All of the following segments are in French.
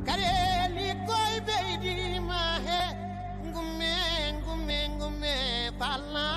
kareli koy beydi ma he ngume ngume ngume pala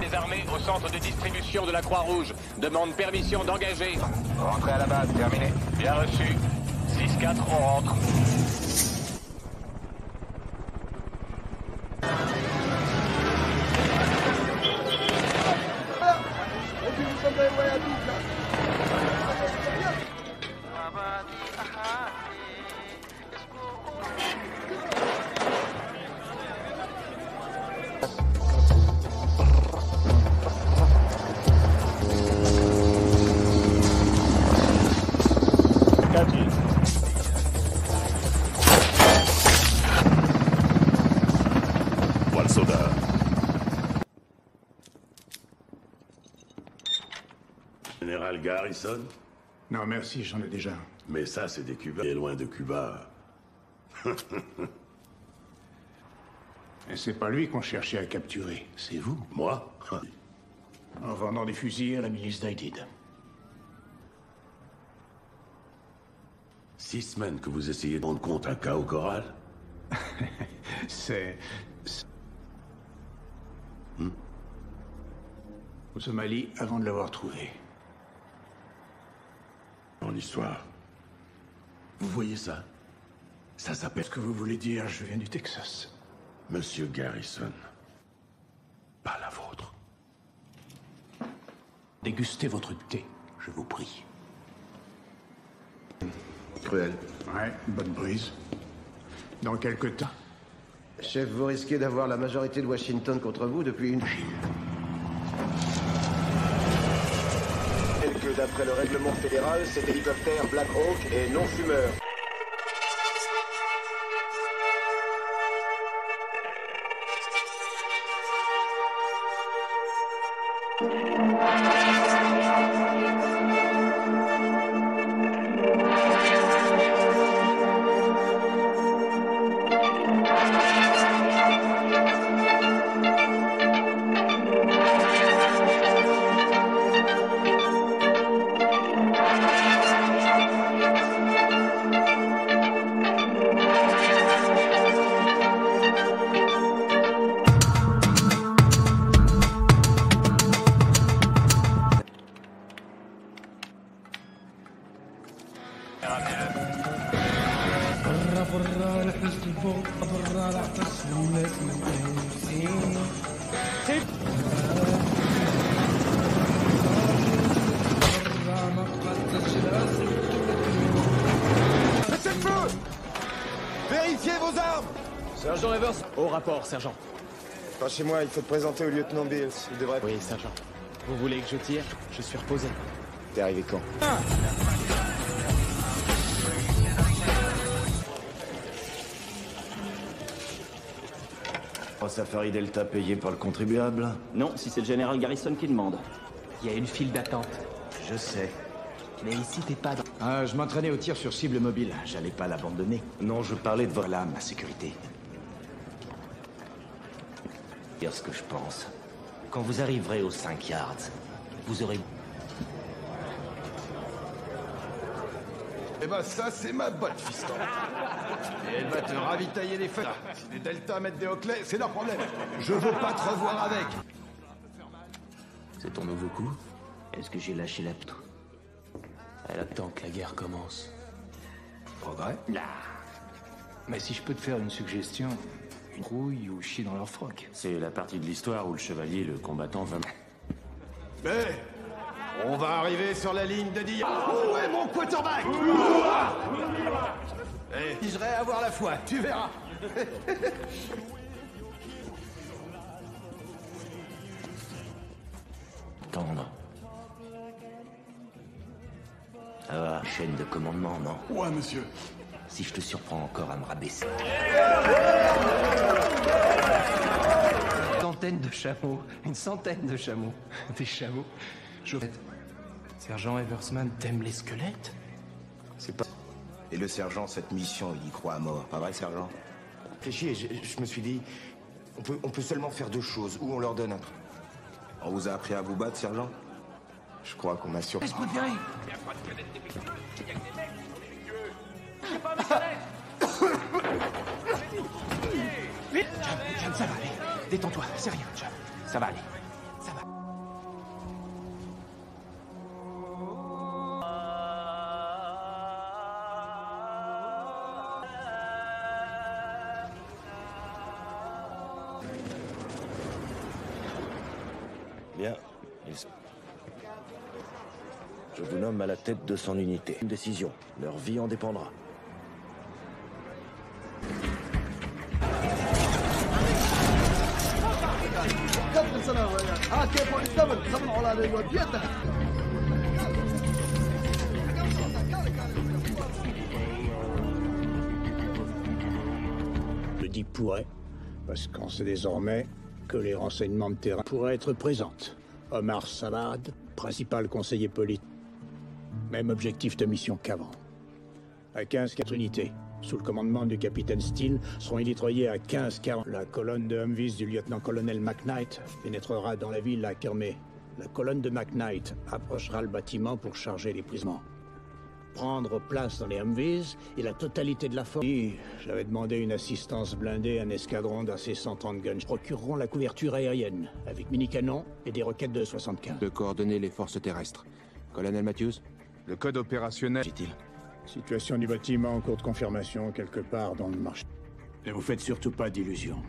Les armées au centre de distribution de la Croix-Rouge demandent permission d'engager. Rentrez à la base, terminé. Bien reçu. 6-4, on rentre. Voilà le soldat. Général Garrison? Non, merci, j'en ai déjà un. Mais ça, c'est des Cubains. Et loin de Cuba. Et c'est pas lui qu'on cherchait à capturer, c'est vous. Moi? En vendant des fusils à la milice d'Aïdid. 6 semaines que vous essayez de rendre compte un cas au Corral? C'est... Au Somalie, avant de l'avoir trouvé. Mon histoire. Vous voyez ça? Ça s'appelle... Ce que vous voulez dire, je viens du Texas. Monsieur Garrison. Pas la vôtre. Dégustez votre thé, je vous prie. Cruel. Ouais, bonne brise. Dans quelque temps. Chef, vous risquez d'avoir la majorité de Washington contre vous depuis une... Que d'après le règlement fédéral, cet hélicoptère Black Hawk est non fumeur. Laissez le feu! Vérifiez vos armes! Sergent Evers, au rapport, sergent. Pas chez moi, il faut te présenter au lieutenant Bills. Il devrait... Oui, sergent. Vous voulez que je tire? Je suis reposé. T'es arrivé quand? Safari Delta payé par le contribuable? Non, si c'est le général Garrison qui demande. Il y a une file d'attente. Je sais. Mais ici, t'es pas dans... Ah, je m'entraînais au tir sur cible mobile. J'allais pas l'abandonner. Non, je parlais de voilà ma sécurité. Dire ce que je pense. Quand vous arriverez aux 5 yards, vous aurez... Eh ben ça, c'est ma botte, fiston. Et elle va te ravitailler les feux. Si les Deltas mettent des Hockley, c'est leur problème. Je veux pas te revoir avec. C'est ton nouveau coup? Est-ce que j'ai lâché la poutre? Elle attend que la guerre commence. Progrès? Là, Mais si je peux te faire une suggestion, une rouille ou chier dans leur froc. C'est la partie de l'histoire où le chevalier, le combattant, va... Mais on va arriver sur la ligne de Dia. Où est mon quarterback? Eh, j'irai avoir la foi, tu verras. Tendre. Ça va, chaîne de commandement, non? Ouais, monsieur. Si je te surprends encore à me rabaisser. Une centaine de chameaux. Des chameaux. Sergent Eversman t'aime les squelettes? C'est pas... Et le sergent, cette mission, il y croit à mort. Pas vrai, sergent? Réfléchis, je me suis dit... On peut seulement faire deux choses. Ou on leur donne un... On vous a appris à vous battre, sergent? Je crois qu'on a sur... Laisse-moi te virer. Jam, ça va aller. Détends-toi, c'est rien, Jam. Ça va aller. Ça va. Bien. Je vous nomme à la tête de son unité. Une décision. Leur vie en dépendra. Je dis pourrait, parce qu'on sait désormais que les renseignements de terrain pourraient être présentes. Omar Salad, principal conseiller politique. Même objectif de mission qu'avant. À 15-4 unités, sous le commandement du capitaine Steele, seront illitroyés à 15-40. La colonne de Humvees du lieutenant-colonel McKnight pénétrera dans la ville à Kermé. La colonne de McKnight approchera le bâtiment pour charger les prisonniers. Prendre place dans les Humvees et la totalité de la force. J'avais demandé une assistance blindée à un escadron d'AC-130 guns. Procureront la couverture aérienne, avec mini-canons et des roquettes de 75. De coordonner les forces terrestres. Colonel Matthews? Le code opérationnel... Dit-il. Situation du bâtiment en cours de confirmation quelque part dans le marché. Ne vous faites surtout pas d'illusions.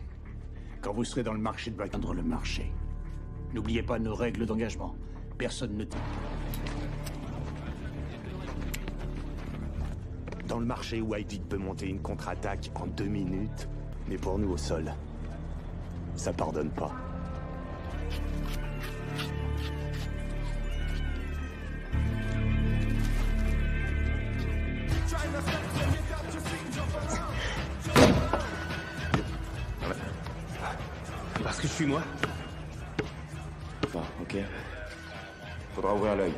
Quand vous serez dans le marché de atteindre le marché. N'oubliez pas nos règles d'engagement. Personne ne... Dans le marché, White peut monter une contre-attaque en 2 minutes. Mais pour nous, au sol, ça pardonne pas. Parce que je suis moi? Bon, ok. Faudra ouvrir l'œil.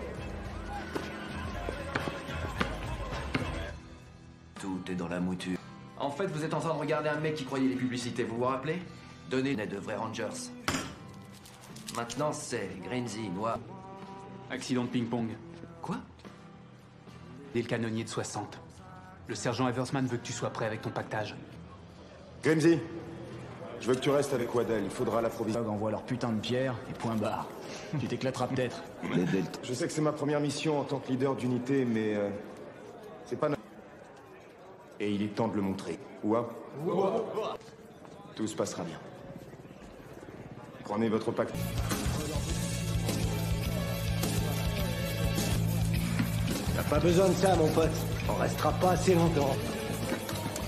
Tout est dans la mouture. En fait, vous êtes en train de regarder un mec qui croyait les publicités, vous vous rappelez? Donnez de vrais Rangers. Maintenant, c'est Greensy, noir. Accident de ping-pong. Quoi? Et le canonnier de 60. Le sergent Eversman veut que tu sois prêt avec ton pactage. Grimsy, je veux que tu restes avec Waddell. Il faudra l'approvisionner. Envoie leur putain de pierre et point barre. Tu t'éclateras peut-être. Les Delta. Je sais que c'est ma première mission en tant que leader d'unité, mais... c'est pas... Et il est temps de le montrer. Ouah. Tout se passera bien. Prenez votre pacte. T'as pas besoin de ça, mon pote. On restera pas assez longtemps.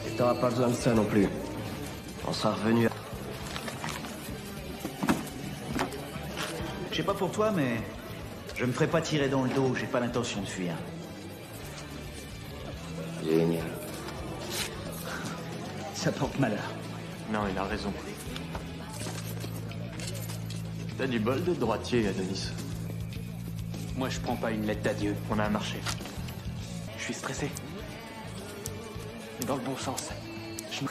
Et t'auras pas besoin de ça non plus. On sera revenu. Je sais pas pour toi, mais je me ferai pas tirer dans le dos. J'ai pas l'intention de fuir. Génial. Ça porte malheur. Non, il a raison. T'as du bol de droitier, Adonis. Moi, je prends pas une lettre d'adieu. On a un marché. Je suis stressé. Mais dans le bon sens. Je me...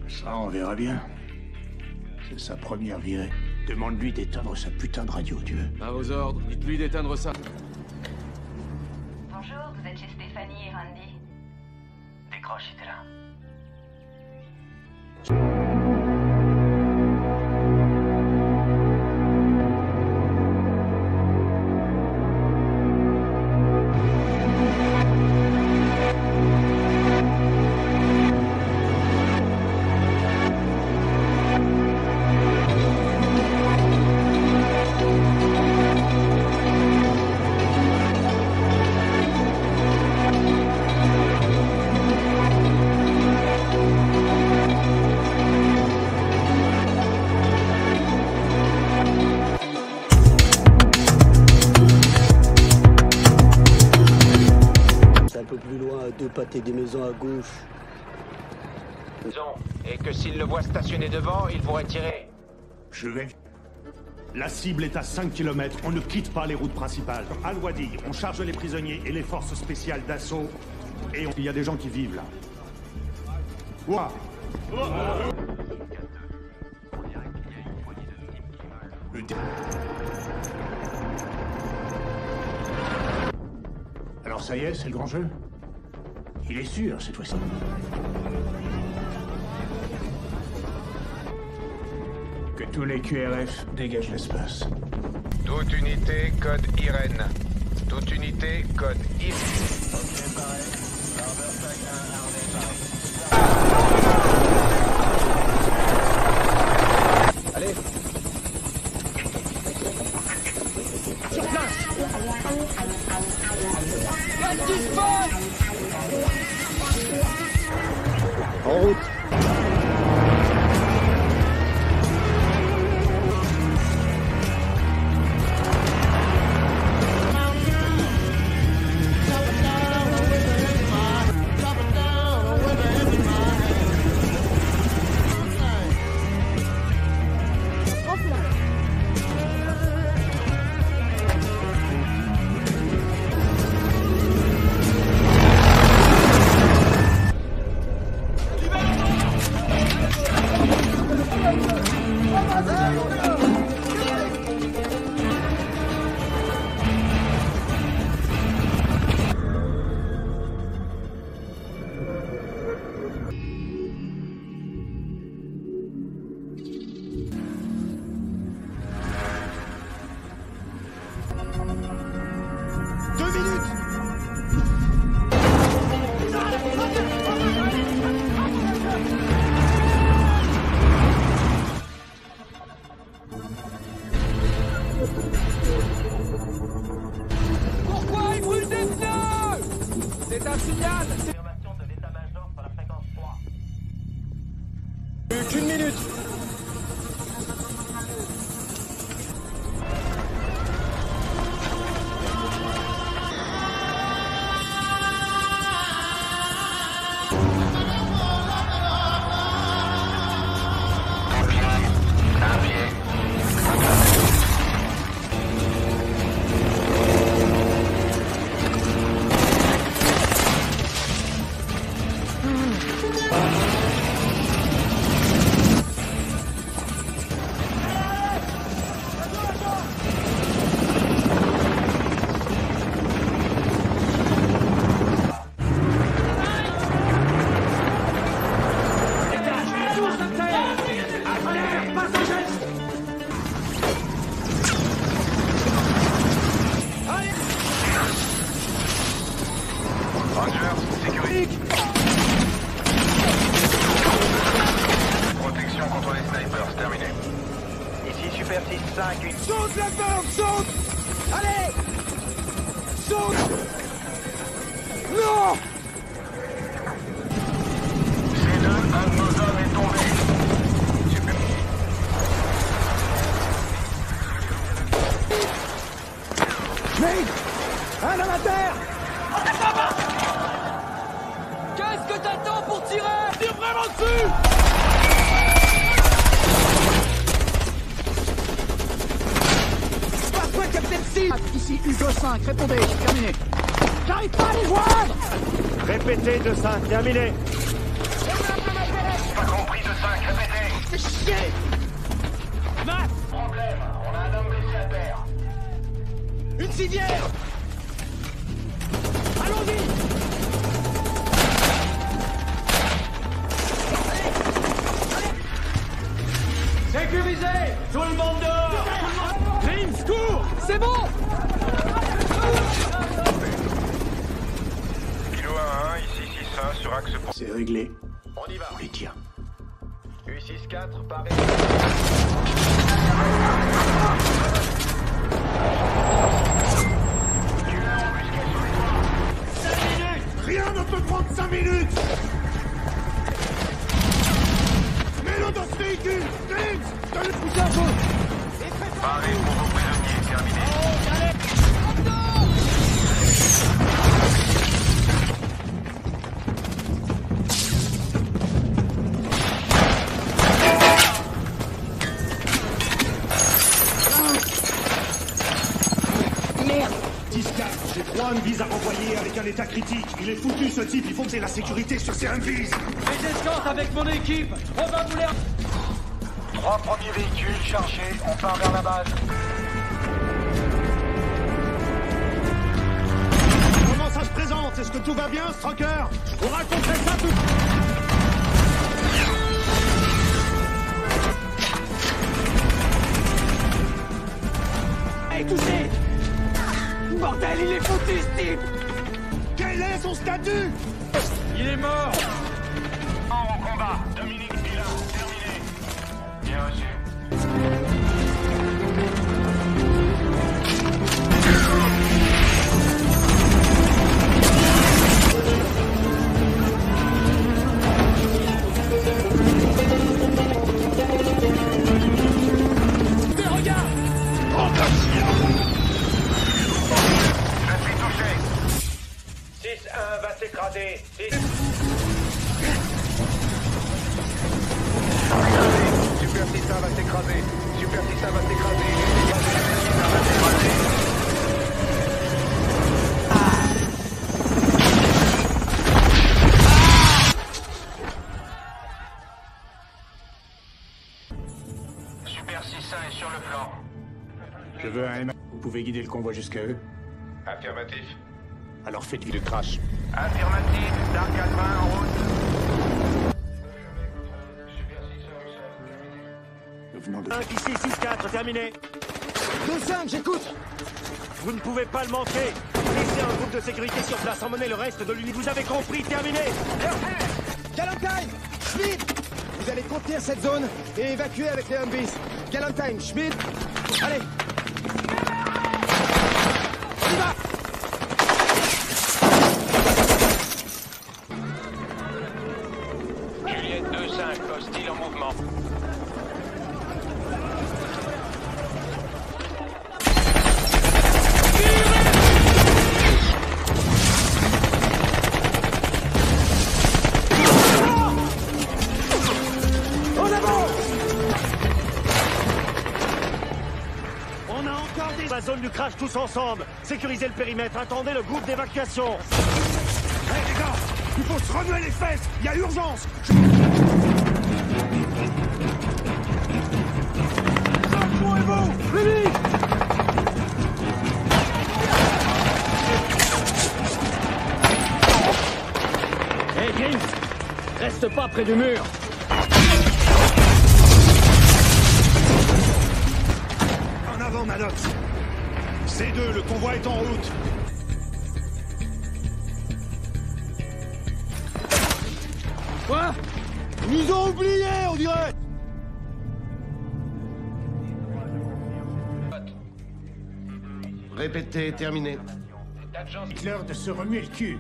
Ça, on verra bien. C'est sa première virée. Demande-lui d'éteindre sa putain de radio, tu veux. À vos ordres, dites-lui d'éteindre ça. Bonjour, vous êtes chez Stéphanie et Randy. Décroche, t'es là. mater des maisons à gauche. Et que s'il le voit stationné devant, il pourrait tirer. Je vais... La cible est à 5 km. On ne quitte pas les routes principales. Al-Wadi, on charge les prisonniers et les forces spéciales d'assaut. Et il y a des gens qui vivent là. Ouah. Alors ça y est, c'est le grand jeu. Il est sûr cette fois-ci. Que tous les QRF dégagent l'espace. Toute unité, code Irène. Toute unité, code Irène. Allez. Sur place. Qu'est-ce qui se passe? En route. Pourquoi il brûle des pneus? C'est un signal. Plus qu'une minute. Protection contre les snipers, terminé. Ici Super 6-5, une... Saute là-dedans, saute. Allez. Saute. Non. C2, un de nos hommes est tombé. Super. Mec, un amateur. Qu'est-ce que t'attends pour tirer? Tire vraiment dessus. Passe-moi, Captain Steve. Ici Hugo 5, répondez, terminé. J'arrive pas à les joindre. Répétez 2-5, terminé. Pas compris, 2-5, répétez. Fais chier. Matt. Problème, on a un homme blessé à terre. Une civière. Allons-y. Sécurisé. Tout le monde dehors. James, cours. C'est bon. Kilo 1-1, ici 6-1 sur axe pour... C'est réglé. On y va. On les tient. U6-4, Paris. Rien ne peut prendre 5 minutes. Mets-le dans ce véhicule. James, donne le pouce un peu. Paré pour vos prisonniers, terminé. drone vise à renvoyer avec un état critique. Il est foutu ce type, il faut que c'est la sécurité sur ces Humvees. Les escortes avec mon équipe, on va vous les... 3 premiers véhicules chargés, on part vers la base. Comment ça se présente? Est-ce que tout va bien, Stroker? On raconterait ça tout... Hey, touché! Bordel, il est foutu, ce type! Quel est son statut? Il est mort! En combat, Dominique Pilat, terminé. Bien reçu. S'écraser. Super 6-1 va s'écraser. Super 6-1 va s'écraser. Ça va s'écraser. Super 6-1 est sur le plan. Je veux un M. Vous pouvez guider le convoi jusqu'à eux? Affirmatif. Alors faites-lui le crash. Affirmatif, Dark 80 en route. Nous venons de... 5 ici, 6-4, terminé. 2-5, j'écoute! Vous ne pouvez pas le manquer. Laissez un groupe de sécurité sur place, emmenez le reste de l'unité. Vous avez compris, terminé. Galantine, Schmidt, vous allez contenir cette zone et évacuer avec les Humvees. Galantine, Schmidt, allez. On y va. Juliette 2-5, hostile en mouvement. En avant! On a encore des... La zone du crash tous ensemble. Sécurisez le périmètre, attendez le groupe d'évacuation. Hé les gars, il faut se remuer les fesses. Il y a urgence. Secouez-vous, plus vite! Hey, James! Reste pas près du mur! En avant, Maddox. C2, le convoi est en route. Quoi? Ils nous ont oubliés, on dirait. Répétez, terminé. L'heure de se remuer le cul.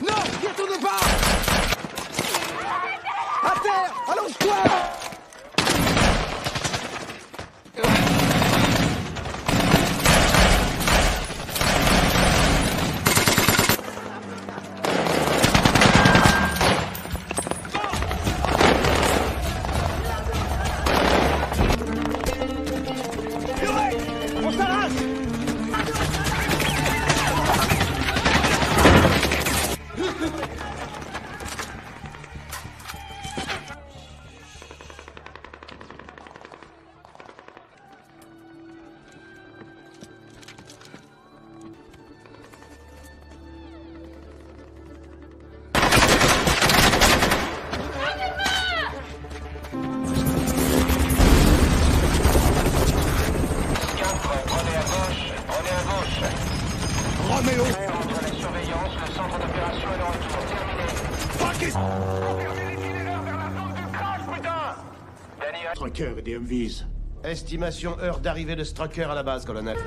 Non, n'y retourne pas. À terre, allonge-toi. On s'arrache! Prenez à gauche, prenez à gauche. Roméo! Entre la surveillance, le centre d'opération est de retour. Terminé. Strucker et des Humvees. Estimation heure d'arrivée de Strucker à la base, colonel.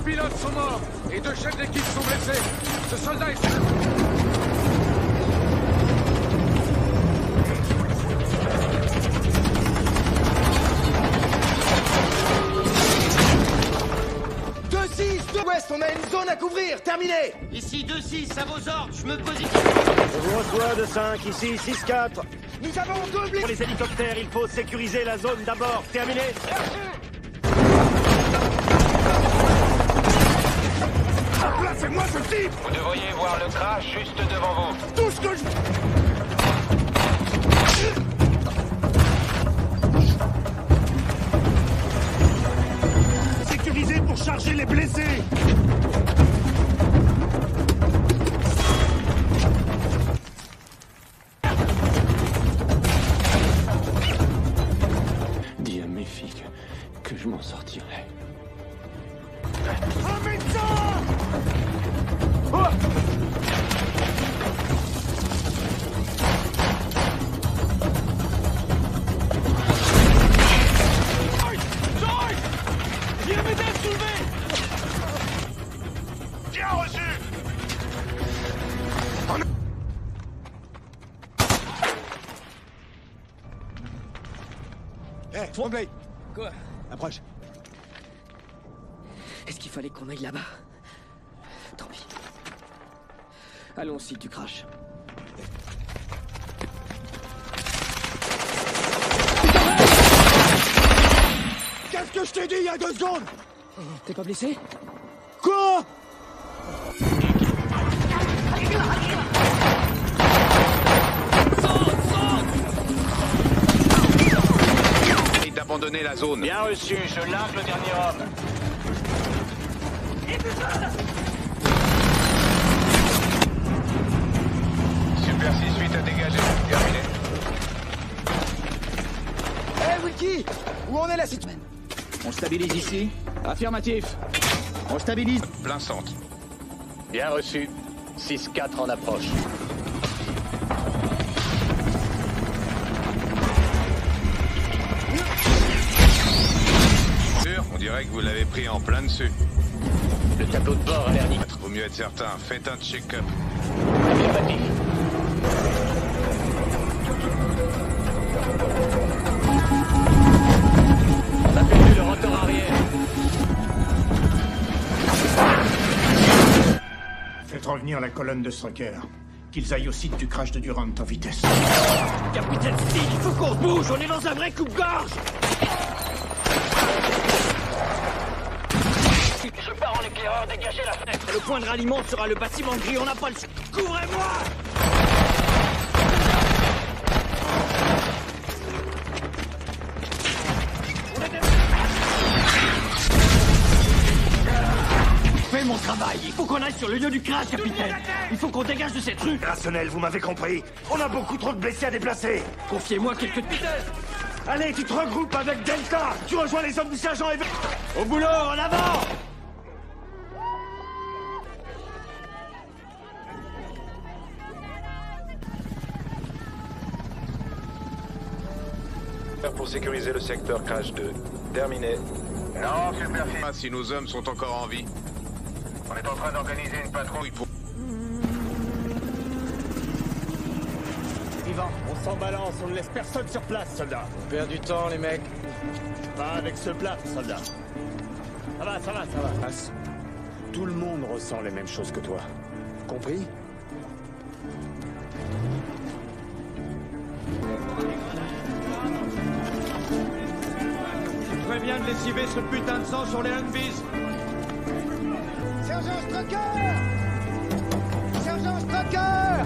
pilotes sont morts et 2 chefs d'équipe sont blessés. Ce soldat est... Ouest, on a une zone à couvrir, terminé. Ici 2-6, à vos ordres, je me positionne. Je vous reçois de 5, ici 6-4. Nous avons doublé. Pour les hélicoptères, il faut sécuriser la zone d'abord, terminé. Placez-moi ce type. Vous devriez voir le crash juste devant vous. Tout ce que je... Sécurisé pour charger les blessés. Dis à mes filles que je m'en sortirai. Un médecin! Hé, Tremblay! Quoi? Approche. Est-ce qu'il fallait qu'on aille là-bas? Tant pis. Allons au site du crash. Qu'est-ce que je t'ai dit il y a 2 secondes? T'es pas blessé? Quoi? D'abandonner la zone. Bien reçu, je largue le dernier homme. Super 6-8 à dégager. Terminé. Hé, Wilkie! Où en est la situation? On stabilise ici? Affirmatif. On stabilise. Plein centre. Bien reçu. 6-4 en approche. On dirait que vous l'avez pris en plein dessus. Le tableau de bord a l'air nickel. Vaut mieux être certain. Faites un check-up. Affirmatif. On a perdu le rotor arrière. Faites revenir la colonne de Strucker. Qu'ils aillent au site du crash de Durant en vitesse. Capitaine Steele, il faut qu'on se bouge, on est dans un vrai coupe-gorge. Je pars en éclaireur, dégagez la fenêtre. Le point de ralliement sera le bâtiment gris, on n'a pas le... Couvrez-moi! Fais mon travail, il faut qu'on aille sur le lieu du crash, capitaine. Il faut qu'on dégage de cette rue. Rationnel, vous m'avez compris. On a beaucoup trop de blessés à déplacer. Confiez-moi quelques vitesses. Allez, tu te regroupes avec Delta. Tu rejoins les hommes du sergent Evans. Au boulot, en avant! Pour sécuriser le secteur crash 2. Terminé. Non, Super 6. Ah, si nos hommes sont encore en vie. On est en train d'organiser une patrouille pour... Ivan, on s'en balance, on ne laisse personne sur place, soldat. On perd du temps, les mecs. Pas avec ce plat, soldat. Ça va, ça va, ça va. Tout le monde ressent les mêmes choses que toi. Compris? Très bien de lessiver ce putain de sang sur les Humvees. Sergent Strucker! Sergent Strucker!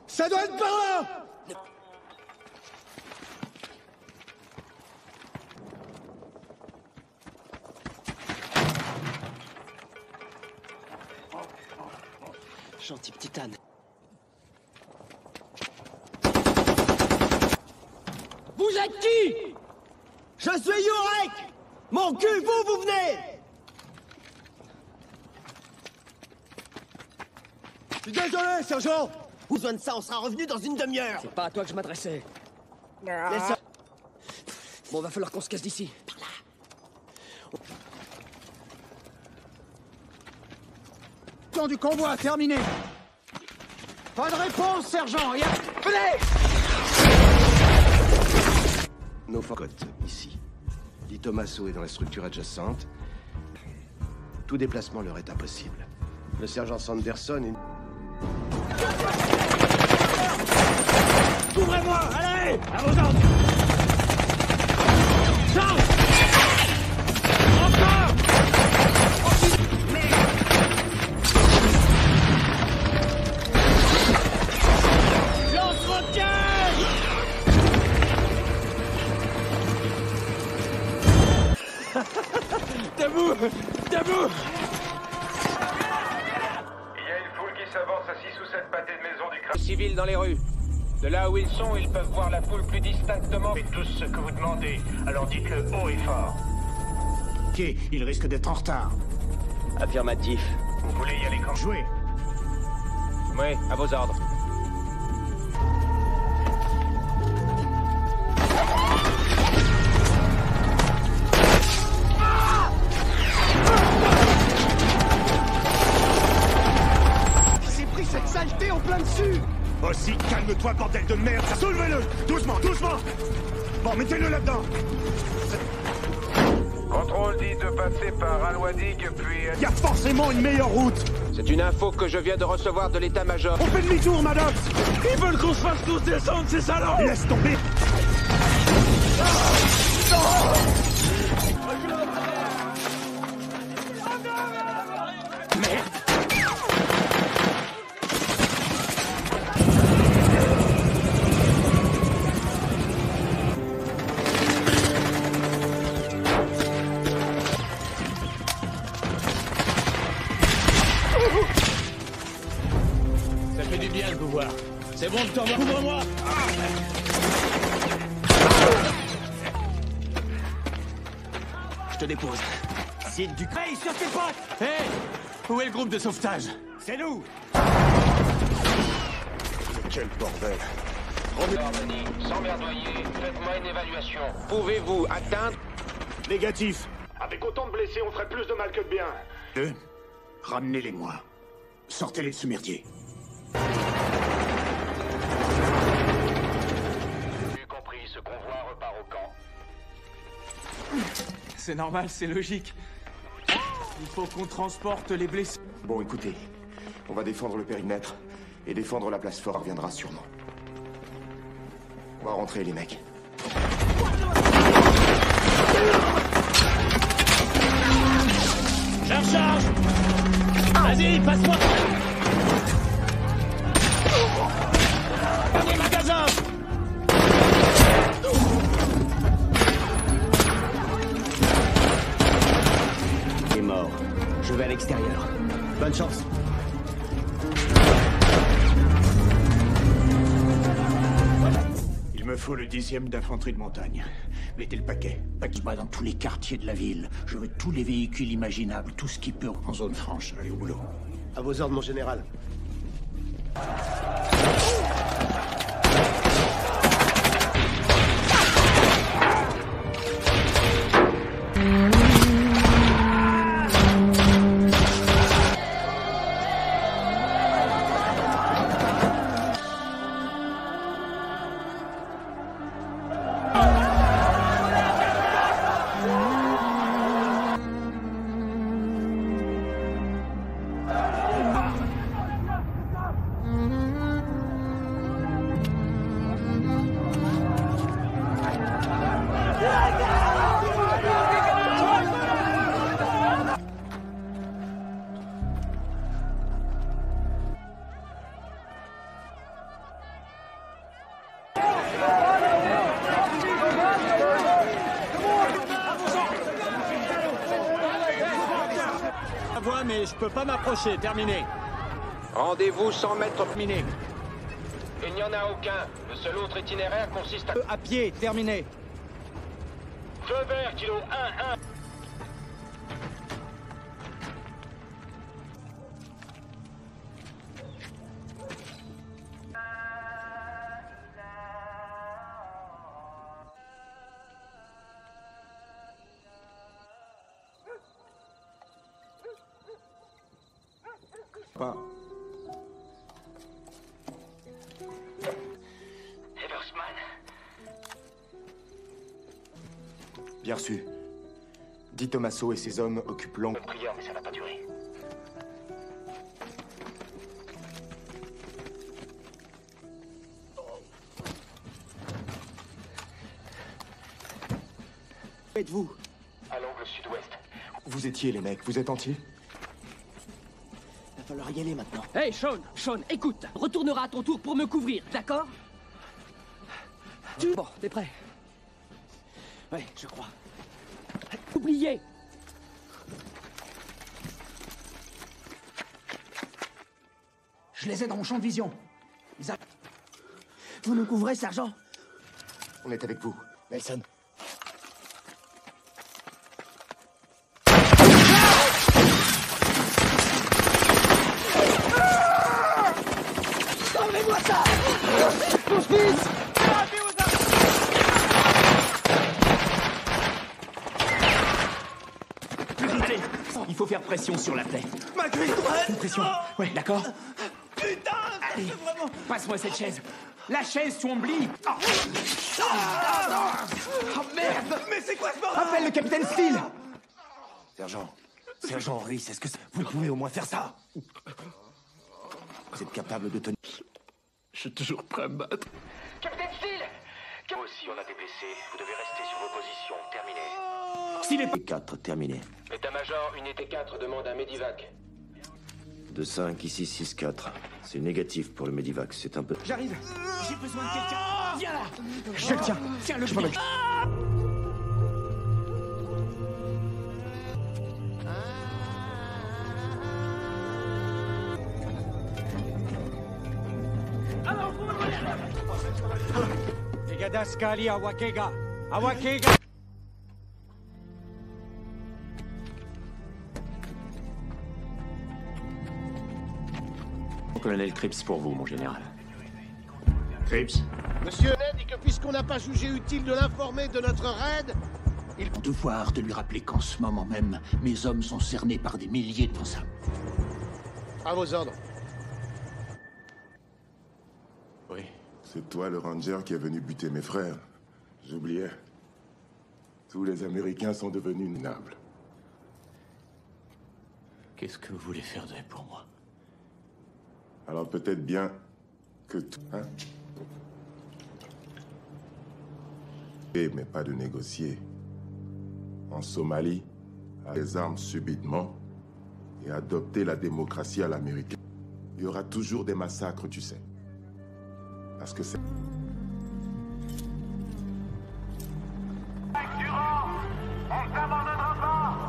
Ça doit être par là! Gentil petit âne. Vous êtes qui? Je suis Yurek! Mon cul, vous venez! Je suis désolé, sergent! Besoin de ça, on sera revenu dans une demi-heure! C'est pas à toi que je m'adressais. Laisse ça. Bon, va falloir qu'on se casse d'ici. Par là. Temps du convoi, terminé! Pas de réponse, sergent! Venez! Nos cotes, ici. Di Tommaso est dans la structure adjacente. Tout déplacement leur est impossible. Le sergent Sanderson est... Ouvrez-moi! Allez! À vos ordres! Charge! Encore! Lance-roquette! Debout! Debout! Il y a une foule qui s'avance à 6 ou 7 pâtés de maison du crâne. Civils dans les rues. De là où ils sont, ils peuvent voir la foule plus distinctement. Faites tous ce que vous demandez, alors dites-le haut et fort. Ok, il risque d'être en retard. Affirmatif. Vous voulez y aller quand Jouez. Oui, à vos ordres. Il s'est pris cette saleté en plein dessus! Aussi, calme-toi, bordel de merde. Soulevez-le. Doucement, doucement. Bon, mettez-le là-dedans. Contrôle dit de passer par Al-Wadig, puis... Il y a forcément une meilleure route. C'est une info que je viens de recevoir de l'état-major. On fait demi-tour, madame. Ils veulent qu'on se fasse tous descendre, ces salauds! Laisse tomber. Ça fait du bien de vous voir. C'est bon de t'en voir. Couvre-moi! Je te dépose. Cite du craie sur tes potes! Hé! Où est le groupe de sauvetage? C'est nous! Quel bordel. Harmony, sans merdoyer, faites-moi une évaluation. Pouvez-vous atteindre... Négatif. Avec autant de blessés, on ferait plus de mal que de bien. Ramenez-les-moi. Sortez-les de ce merdier. J'ai compris, ce convoi repart au camp. C'est normal, c'est logique. Il faut qu'on transporte les blessés. Bon, écoutez, on va défendre le périmètre, et défendre la place forte reviendra sûrement. On va rentrer, les mecs. Je recharge! Vas-y, passe-moi! Dernier magasin! Il est mort. Je vais à l'extérieur. Bonne chance. Il me faut le 10e d'infanterie de montagne. Mettez le paquet. Paquet-moi dans tous les quartiers de la ville. Je veux tous les véhicules imaginables, tout ce qui peut en zone franche. Allez au boulot. À vos ordres, mon général. Voix, mais je peux pas m'approcher. Terminé. Rendez-vous 100 mètres. Terminé. Il n'y en a aucun. Le seul autre itinéraire consiste à... À pied. Terminé. Feu vert, kilo 1-1. Pas. Eversman. Bien reçu. Di Tommaso et ses hommes occupent l'angle. Bonne prière, mais ça va pas durer. Où êtes-vous? À l'angle sud-ouest. Vous étiez, les mecs, vous êtes entiers? Va falloir y aller maintenant. Hey, Sean, écoute. Retourneras à ton tour pour me couvrir, d'accord? Bon, t'es prêt? Ouais, je crois. Oubliez! Je les ai dans mon champ de vision. Vous nous couvrez, sergent? On est avec vous. Nelson. Enlevez-moi ça! Mon fils! Il faut faire pression sur la plaie. Ma cuisse droite! Une pression. Ouais, d'accord. Putain! Allez, Vraiment... passe-moi cette chaise. La chaise, Twombly. Oh. Oh merde! Mais c'est quoi ce bordel? Appelle le capitaine Steele. Sergent Rhys, est-ce que vous pouvez au moins faire ça? Vous êtes capable de tenir... Je suis toujours prêt à me battre. Capitaine Steele! Moi aussi, on a des blessés. Vous devez rester sur vos positions. Terminé. S'il est 4, terminé. État-major, unité 4 demande un Medivac. 2-5, ici 6-4. C'est négatif pour le Medivac, c'est un peu... J'arrive! J'ai besoin de quelqu'un! Viens là! Je le tiens. Tiens le Je m'en pied! Egadaskali Awakega! Awakega! Colonel Cripps pour vous, mon général. Cripps? Monsieur Ned dit que puisqu'on n'a pas jugé utile de l'informer de notre raid, Il est devoir de lui rappeler qu'en ce moment même, mes hommes sont cernés par des milliers de ça. à vos ordres. Oui. C'est toi le ranger qui est venu buter mes frères. J'oubliais. Tous les Américains sont devenus minables. Qu'est-ce que vous voulez faire d'eux pour moi? Alors peut-être bien que tout... Hein? Mais pas de négocier. En Somalie, à les armes subitement et adopter la démocratie à l'américaine. Il y aura toujours des massacres, tu sais. Parce que c'est... On ne t'abandonnera pas!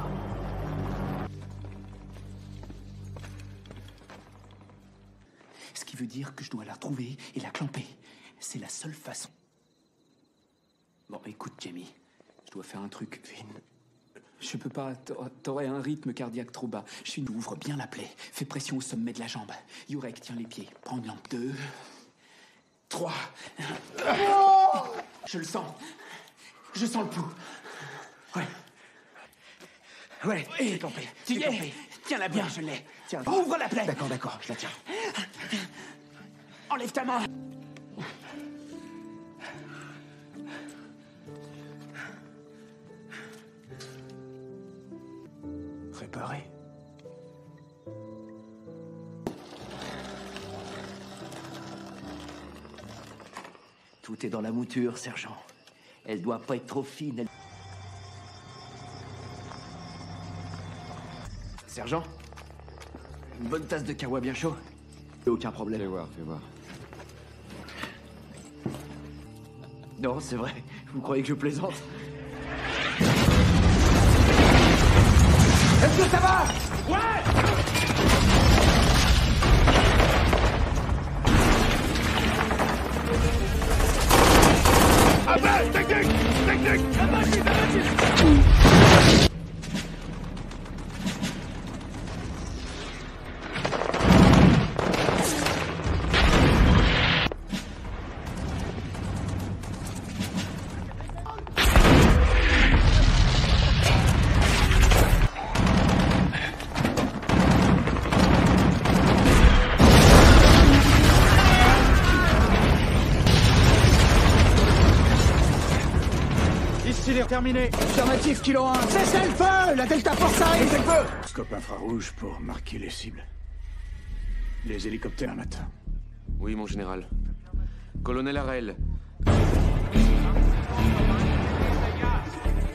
Ce qui veut dire que je dois la retrouver et la clamper. C'est la seule façon. Bon, écoute, Jamie. Je dois faire un truc. Vin. Je peux pas. T'aurais un rythme cardiaque trop bas. Ouvre bien la plaie. Fais pression au sommet de la jambe. Yurek, tiens les pieds. Prends une lampe. 2, 3. Je le sens. Je sens le pouls. Ouais. Ouais, c'est campé. Tu y es. Tiens-la bien, je l'ai. Tiens. Ouvre la plaie. D'accord, je la tiens. Enlève ta main. Préparé. Tout est dans la mouture, sergent. Elle doit pas être trop fine. Elle... Sergent? Une bonne tasse de kawa bien chaud? Aucun problème. Fais voir. Non, c'est vrai. Vous croyez que je plaisante? Est-ce que ça va? Ouais! Appel! Technique! artillerie terminée. Affirmatif, Kilo 1. Cessez le feu! La Delta Force arrive! Cessez le feu! Scope infrarouge pour marquer les cibles. Les hélicoptères l'attendent. Oui, mon général. Colonel Harrell.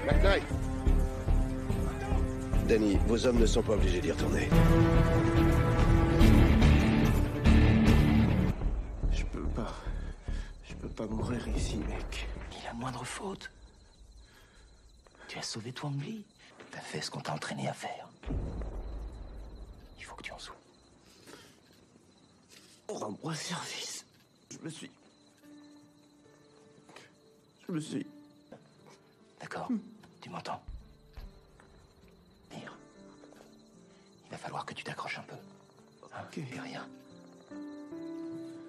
McKnight. Danny, vos hommes ne sont pas obligés d'y retourner. Je peux pas mourir ici, mec. Ni la moindre faute. Tu as sauvé Twombly. T'as fait ce qu'on t'a entraîné à faire. Il faut que tu en sois. Rends-moi service. Je me suis... D'accord. Tu m'entends? Dire. Il va falloir que tu t'accroches un peu. Hein? Ok. C'est rien.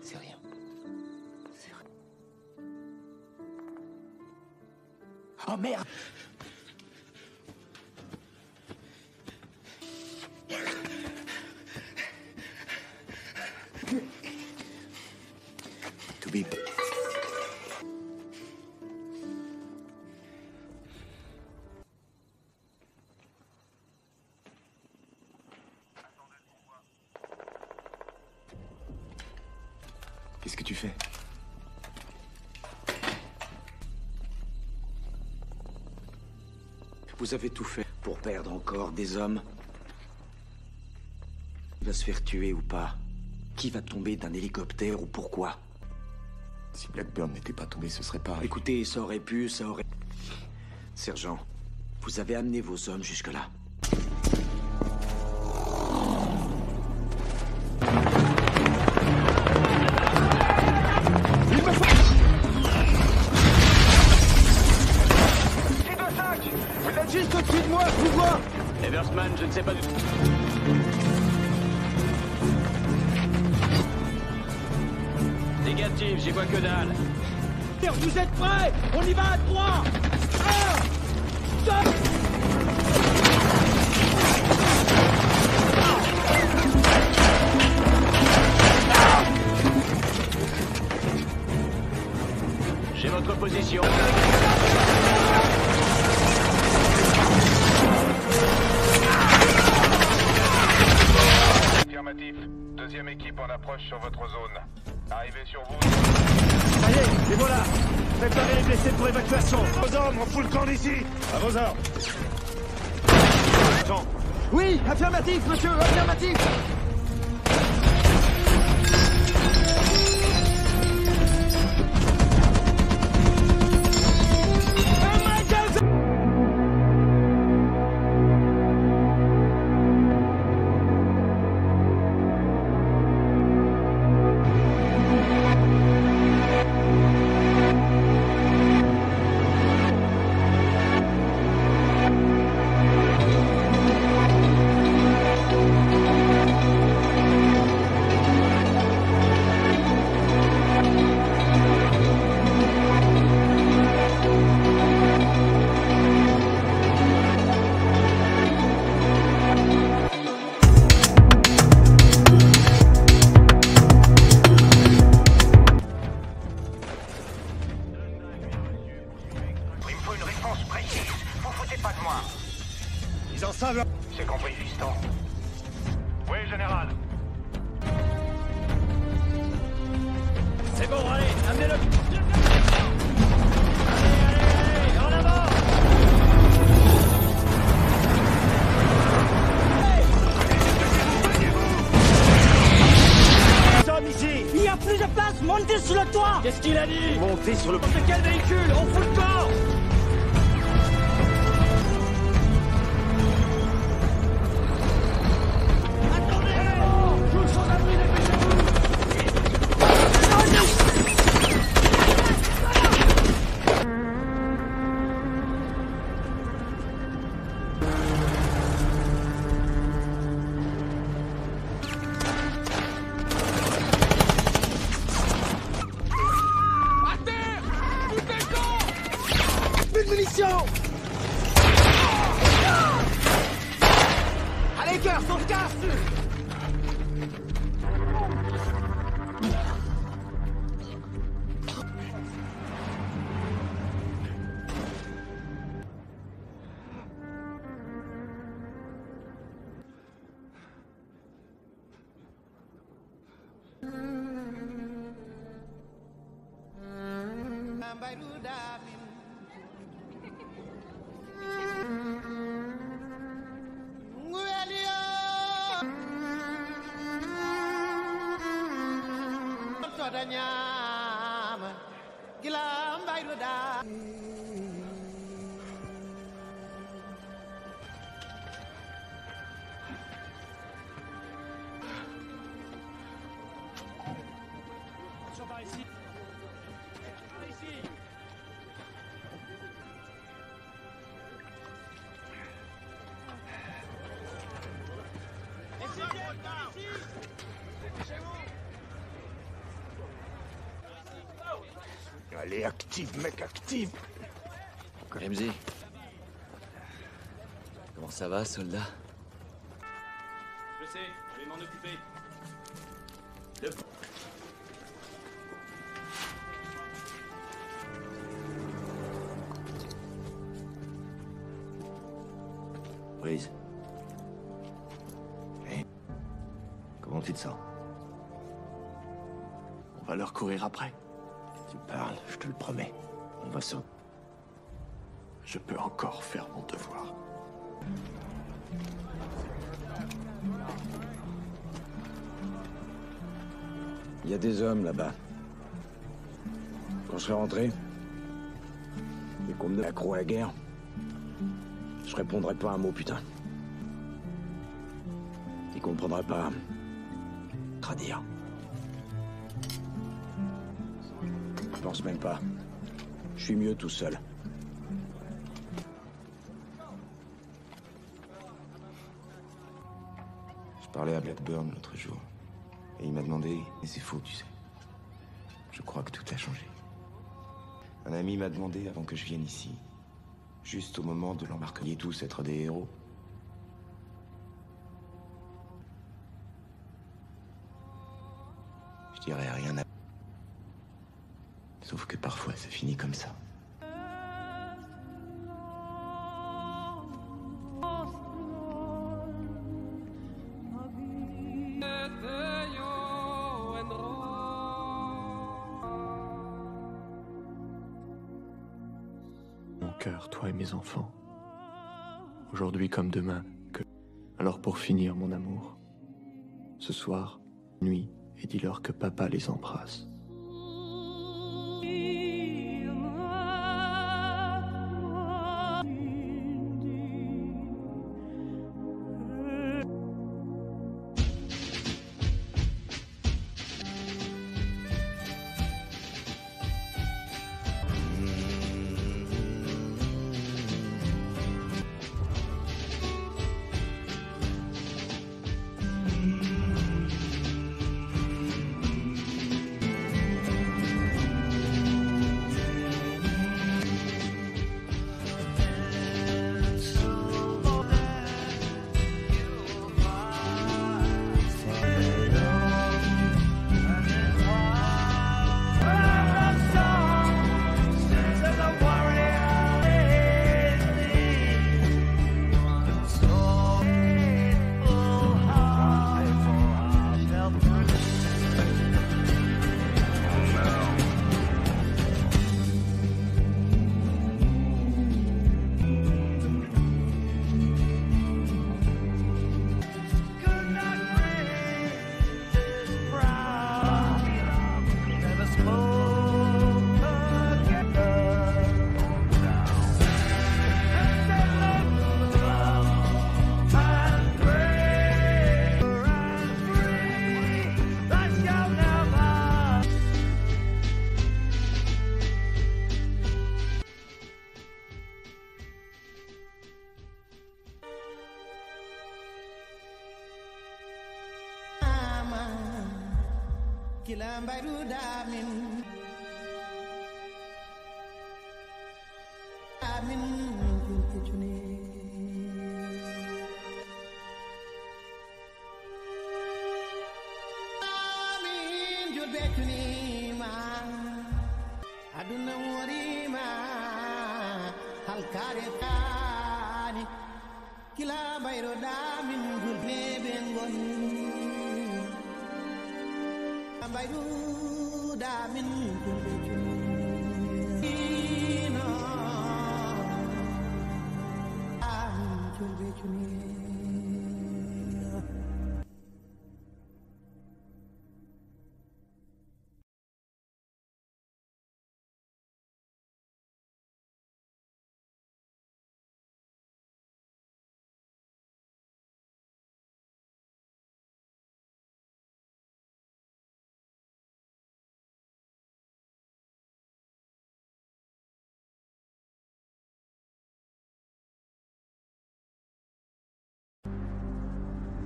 C'est rien. C'est rien. Oh merde! To be... Qu'est-ce que tu fais? Vous avez tout fait pour perdre encore des hommes. Il va se faire tuer ou pas? Qui va tomber d'un hélicoptère ou pourquoi? Si Blackburn n'était pas tombé, ce serait pas... Écoutez, ça aurait pu, ça aurait... Sergent, vous avez amené vos hommes jusque-là. Vous êtes juste au-dessus de moi, je vous vois! Eversman, je ne sais pas du tout. Négatif, j'y vois que dalle. Vous êtes prêts? On y va à 3! 1, 2... J'ai votre position. Affirmatif. Deuxième équipe en approche sur votre zone. Arrivez sur vous. Ça y est, les voilà. Préparez les blessés pour évacuation. Vos hommes, on fout le camp d'ici. À vos ordres. Jean. Oui, affirmatif, monsieur, affirmatif! C'est compris, fiston. Oui, général. C'est bon, allez, amenez-le. Allez, en avant. Ici. Il n'y a plus de place, montez sur le toit! Qu'est-ce qu'il a dit? Montez sur le... C'est quel véhicule? On fout le camp. Allez, cœur, on se casse! Allez, active, mec, active. Ramsey. Comment ça va, soldat? Je sais, je vais m'en occuper. Brise. Hey. Comment tu te sens? On va leur courir après. Tu parles, je te le promets. On va sauter. Je peux encore faire mon devoir. Il y a des hommes là-bas. Quand je serai rentré, et qu'on me accro à la guerre, je répondrai pas un mot, putain. Ils comprendraient pas. Traduire. Je pense même pas. Je suis mieux tout seul. Je parlais à Blackburn l'autre jour. Et il m'a demandé... Et c'est faux, tu sais. Je crois que tout a changé. Un ami m'a demandé avant que je vienne ici. Juste au moment de l'embarquement. Tous être des héros. Je dirais rien à... Sauf que parfois, ça finit comme ça. Mon cœur, toi et mes enfants. Aujourd'hui comme demain, que... Alors pour finir, mon amour, ce soir, nuit, et dis-leur que papa les embrasse.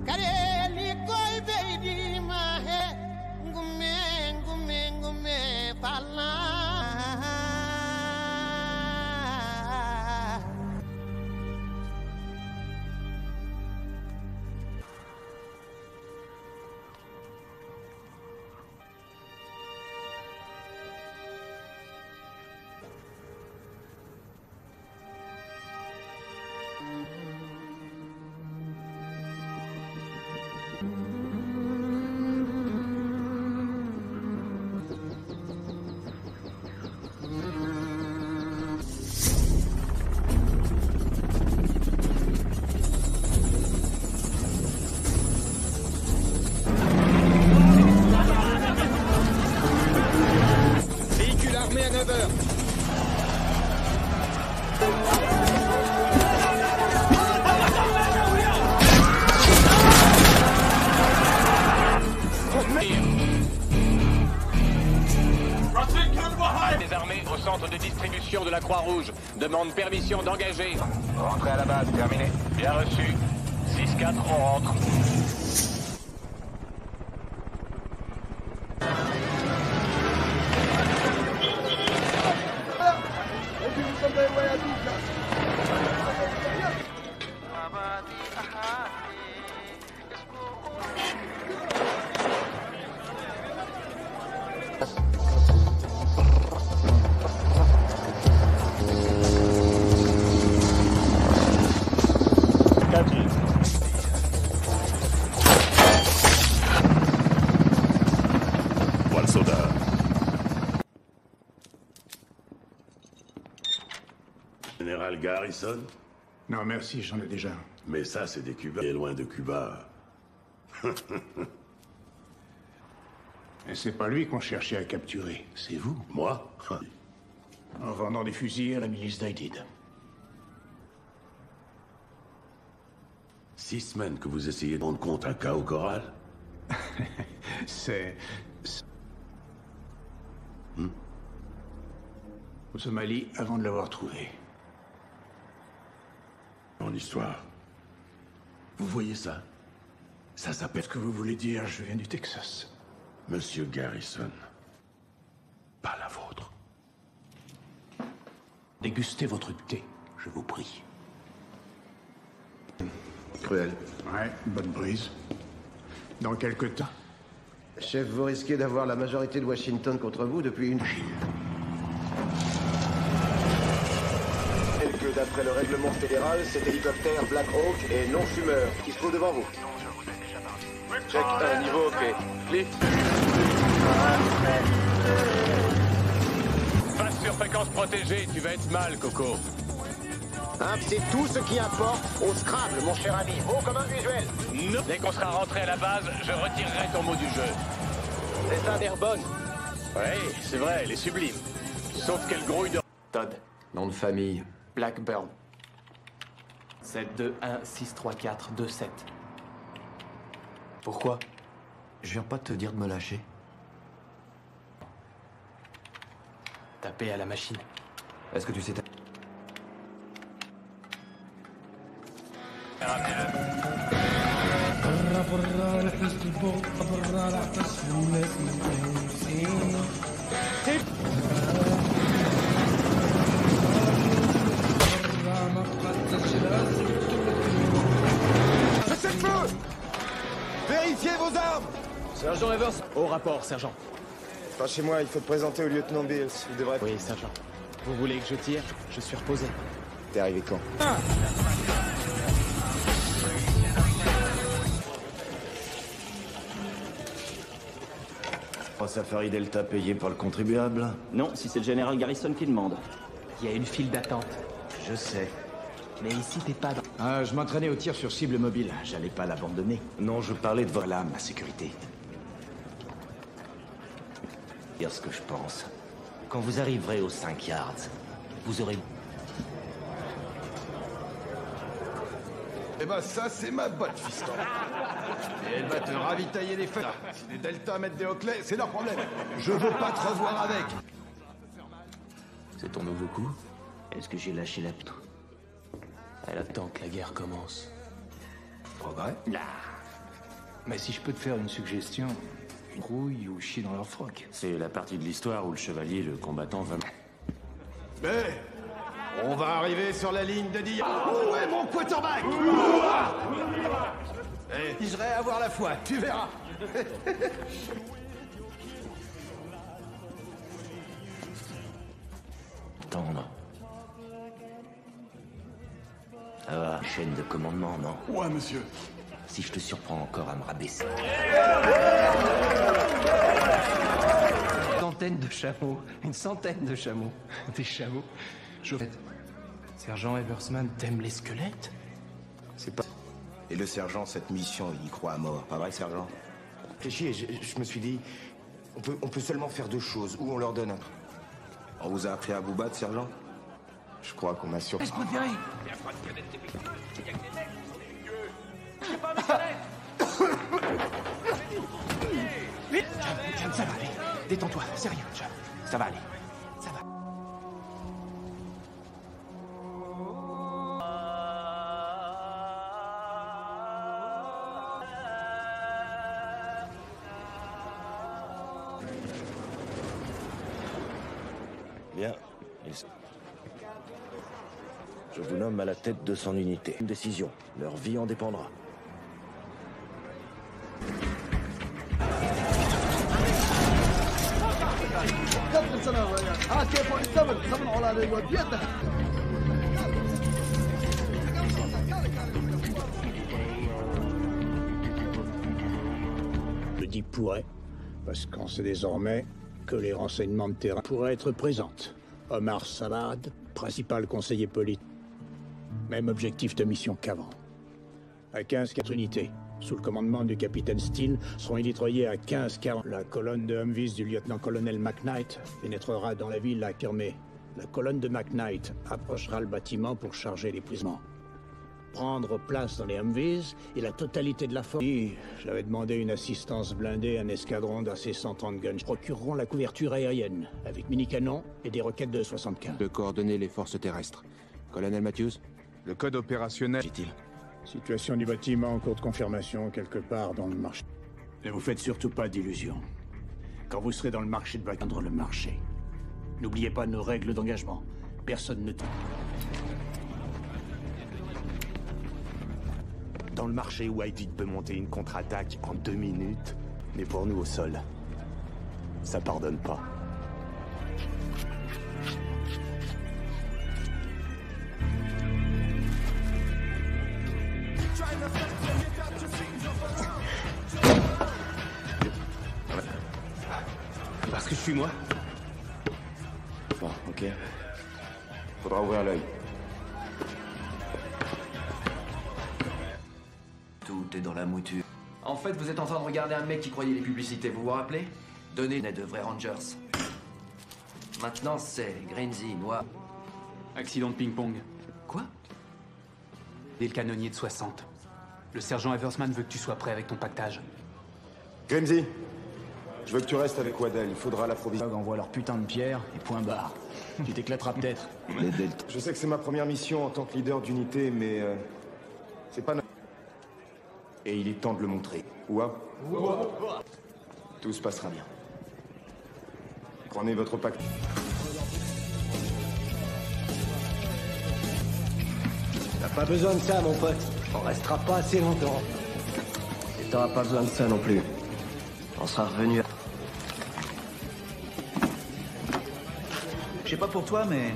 Kareli koy beydi mahe ngume ngume ngume pala Véhicule armé à 9h. Des armées au centre de distribution de la Croix-Rouge. Demande permission d'engager. Rentrez à la base, terminé. Bien reçu. 6-4, on rentre. Voilà le soldat. Général Garrison? Non, merci, j'en ai déjà. Mais ça, c'est des Cubains. Et loin de Cuba. Et c'est pas lui qu'on cherchait à capturer, c'est vous. Moi? En vendant des fusils à la milice d'Aïdid. 6 semaines que vous essayez de rendre compte un cas au Corral? C'est... Au Somalie, avant de l'avoir trouvé. Mon histoire. Vous voyez ça? Ça s'appelle... Ce que vous voulez dire, je viens du Texas. Monsieur Garrison. Pas la vôtre. Dégustez votre thé, je vous prie. Cruel. Ouais, bonne brise. Dans quelque temps. Chef, vous risquez d'avoir la majorité de Washington contre vous depuis une... Que d'après le règlement fédéral, cet hélicoptère Black Hawk est non-fumeur, qui se trouve devant vous. Check un niveau, ok. Lift. Passe sur fréquence protégée, tu vas être mal, Coco. Hein, c'est tout ce qui importe au Scrabble, mon cher ami. Beau comme un visuel. Non. Dès qu'on sera rentré à la base, je retirerai ton mot du jeu. C'est ça, Derbonne. Oui, c'est vrai, elle est sublime. Sauf qu'elle grouille de... Todd. Nom de famille. Blackburn. 721-634-27. Pourquoi? Je viens pas de te dire de me lâcher. Tapez à la machine. Est-ce que tu sais... Cessez-le-feu! Vérifiez vos armes! Sergent Evers, au rapport, sergent. Pas chez moi, il faut te présenter au lieutenant Bills. Il devrait... Oui, sergent. Vous voulez que je tire? Je suis reposé. T'es arrivé quand? Safari Delta payé par le contribuable? Non, si c'est le général Garrison qui demande. Il y a une file d'attente. Je sais. Mais ici, t'es pas dans... Je m'entraînais au tir sur cible mobile. J'allais pas l'abandonner. Non, je parlais de voilà ma sécurité. Dire ce que je pense. Quand vous arriverez aux 5 yards, vous aurez... Eh ben ça, c'est ma botte, fiston. Et elle va te ravitailler les feux. Si les Delta mettent des Hockley, c'est leur problème. Je veux pas te revoir avec. C'est ton nouveau coup? Est-ce que j'ai lâché la pite? Elle attend que la guerre commence. Progrès? Mais si je peux te faire une suggestion, une rouille ou chier dans leur froc. C'est la partie de l'histoire où le chevalier, le combattant, va... Mais on va arriver sur la ligne de dire. Où est mon quarterback? Eh, j'irai avoir la foi, tu verras. Attendre. Ça va, chaîne de commandement, non? Ouais, monsieur. Si je te surprends encore à me rabaisser. Une centaine de chameaux. Des chameaux. Sergent Eversman t'aime les squelettes? C'est pas... Et le sergent, cette mission, il y croit à mort. Pas vrai, sergent? Réfléchis, je me suis dit... On peut seulement faire deux choses. Ou on leur donne un... On vous a appris à vous battre, sergent? Je crois qu'on m'a sur... John, ça va aller. Détends-toi, c'est rien, John. Ça va aller. Ça va. Bien. Je vous nomme à la tête de son unité. Une décision. Leur vie en dépendra. Je dis pourrait, parce qu'on sait désormais que les renseignements de terrain pourraient être présentes. Omar Salad, principal conseiller politique. Même objectif de mission qu'avant. À 15 unités, sous le commandement du capitaine Steele, seront illitroyés à 15-40. La colonne de Humvees du lieutenant-colonel McKnight pénétrera dans la ville à Kermé. La colonne de McKnight approchera le bâtiment pour charger les prisonniers. Prendre place dans les Humvees et la totalité de la force. J'avais demandé une assistance blindée à un escadron d'AC-130 guns. Procureront la couverture aérienne, avec mini-canons et des roquettes de 75. De coordonner les forces terrestres. Colonel Matthews? Le code opérationnel... Dit-il. Situation du bâtiment en cours de confirmation quelque part dans le marché. Ne vous faites surtout pas d'illusions. Quand vous serez dans le marché de atteindre le marché. N'oubliez pas nos règles d'engagement. Personne ne... Dans le marché, Whitey peut monter une contre-attaque en 2 minutes, mais pour nous au sol, ça pardonne pas. Parce que je suis moi. Bon, ok. Faudra ouvrir l'œil. Tout est dans la mouture. En fait, vous êtes en train de regarder un mec qui croyait les publicités, vous vous rappelez? Donnez de vrais Rangers. Maintenant, c'est Grimsy, Noir. Accident de ping-pong. Quoi? Et le canonnier de 60. Le sergent Eversman veut que tu sois prêt avec ton pactage. Grimsy, je veux que tu restes avec Waddell. Il faudra l'approvisionner. Envoie leur putain de pierre et point barre. Tu t'éclateras peut-être. Les Delta. Je sais que c'est ma première mission en tant que leader d'unité, mais... c'est pas... Et il est temps de le montrer. Ouah. Tout se passera bien. Prenez votre pacte. T'as pas besoin de ça, mon pote. On restera pas assez longtemps. Et t'auras pas besoin de ça non plus. On sera revenu à... Je sais pas pour toi, mais...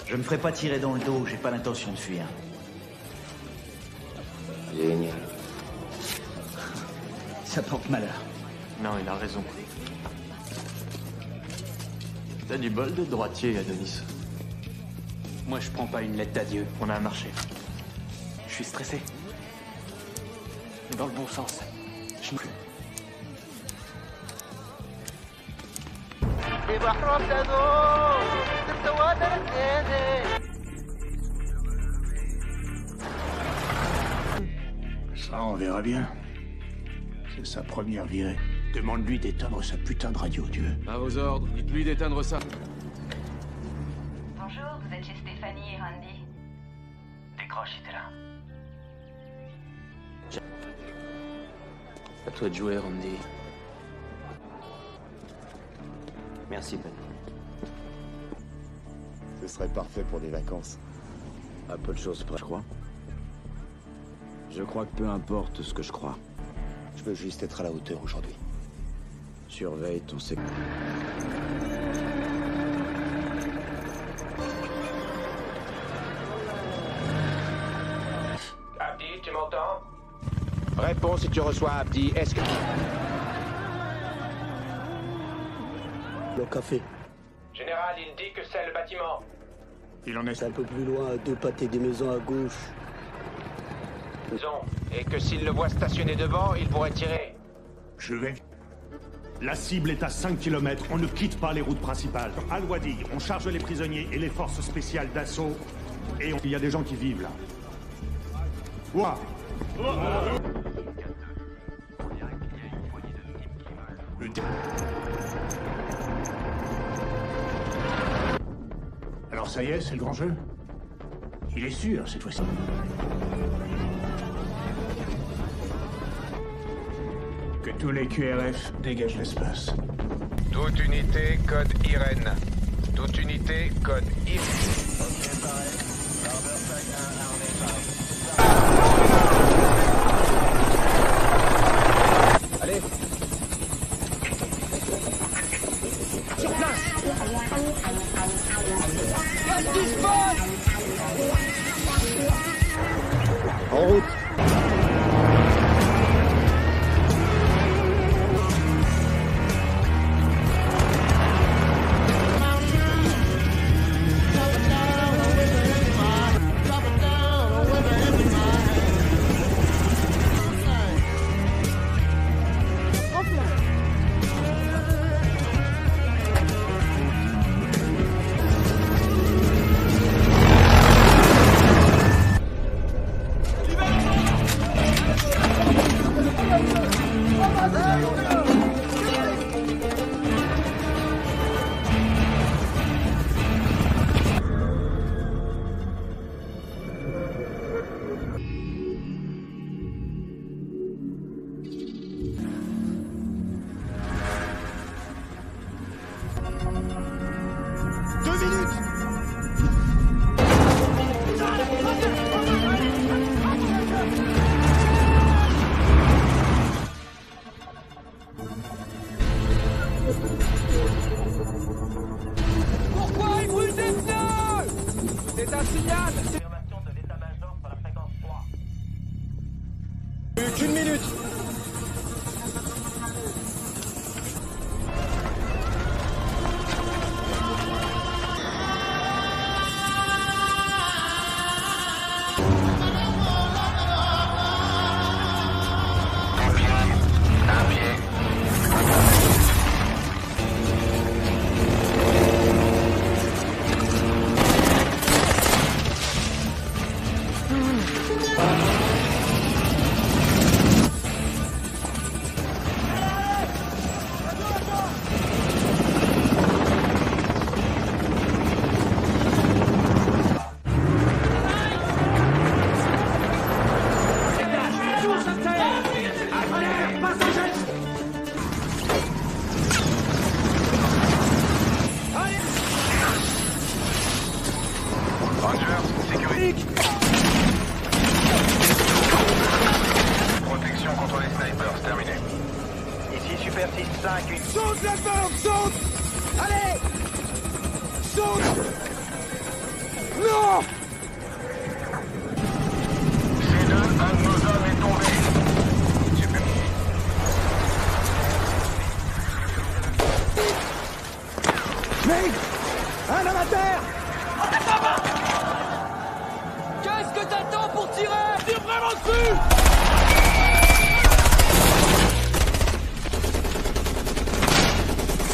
je me ferai pas tirer dans le dos. J'ai pas l'intention de fuir. Génial. Ça porte malheur. Non, il a raison. T'as du bol de droitier, Adonis. Moi, je prends pas une lettre d'adieu. On a un marché. Je suis stressé. Dans le bon sens. Je ne plus. Ça, on verra bien. C'est sa première virée. Demande-lui d'éteindre sa putain de radio, tu veux. À vos ordres, dites-lui d'éteindre ça. Bonjour, vous êtes chez Stéphanie et Randy. Décroche, t'es là. À toi de jouer, Randy. Merci, Ben. Ce serait parfait pour des vacances. À peu de choses près, je crois. Je crois que peu importe ce que je crois. Je veux juste être à la hauteur aujourd'hui. Surveille ton secteur. Abdi, tu m'entends? Réponds si tu reçois Abdi. Est-ce que... Le café. Général, il dit que c'est le bâtiment. Il en est un peu plus loin, à 2 pâtés des maisons à gauche. Et que s'il le voit stationné devant, il pourrait tirer. Je vais. La cible est à 5 km. On ne quitte pas les routes principales. Al-Wadi, on charge les prisonniers et les forces spéciales d'assaut. Et il y a des gens qui vivent là. Ouah. Alors ça y est, c'est le grand jeu. Il est sûr, cette fois-ci. Que tous les QRF dégagent l'espace. Toute unité, code Irène. Toute unité, code Irène. Allez. Sur place. Qu'est-ce qui se passe? En route. Pourquoi il brûle des pneus? C'est un signal. Confirmation de l'état-major sur la fréquence 3. Plus qu'une minute. Protection contre les snipers, terminé. Ici Super 6-5, une... Saute là-dedans, saute. Allez. Saute. Non. C2, un de nos hommes est tombé. Super. Mec. que t'attends pour tirer? Tire vraiment dessus!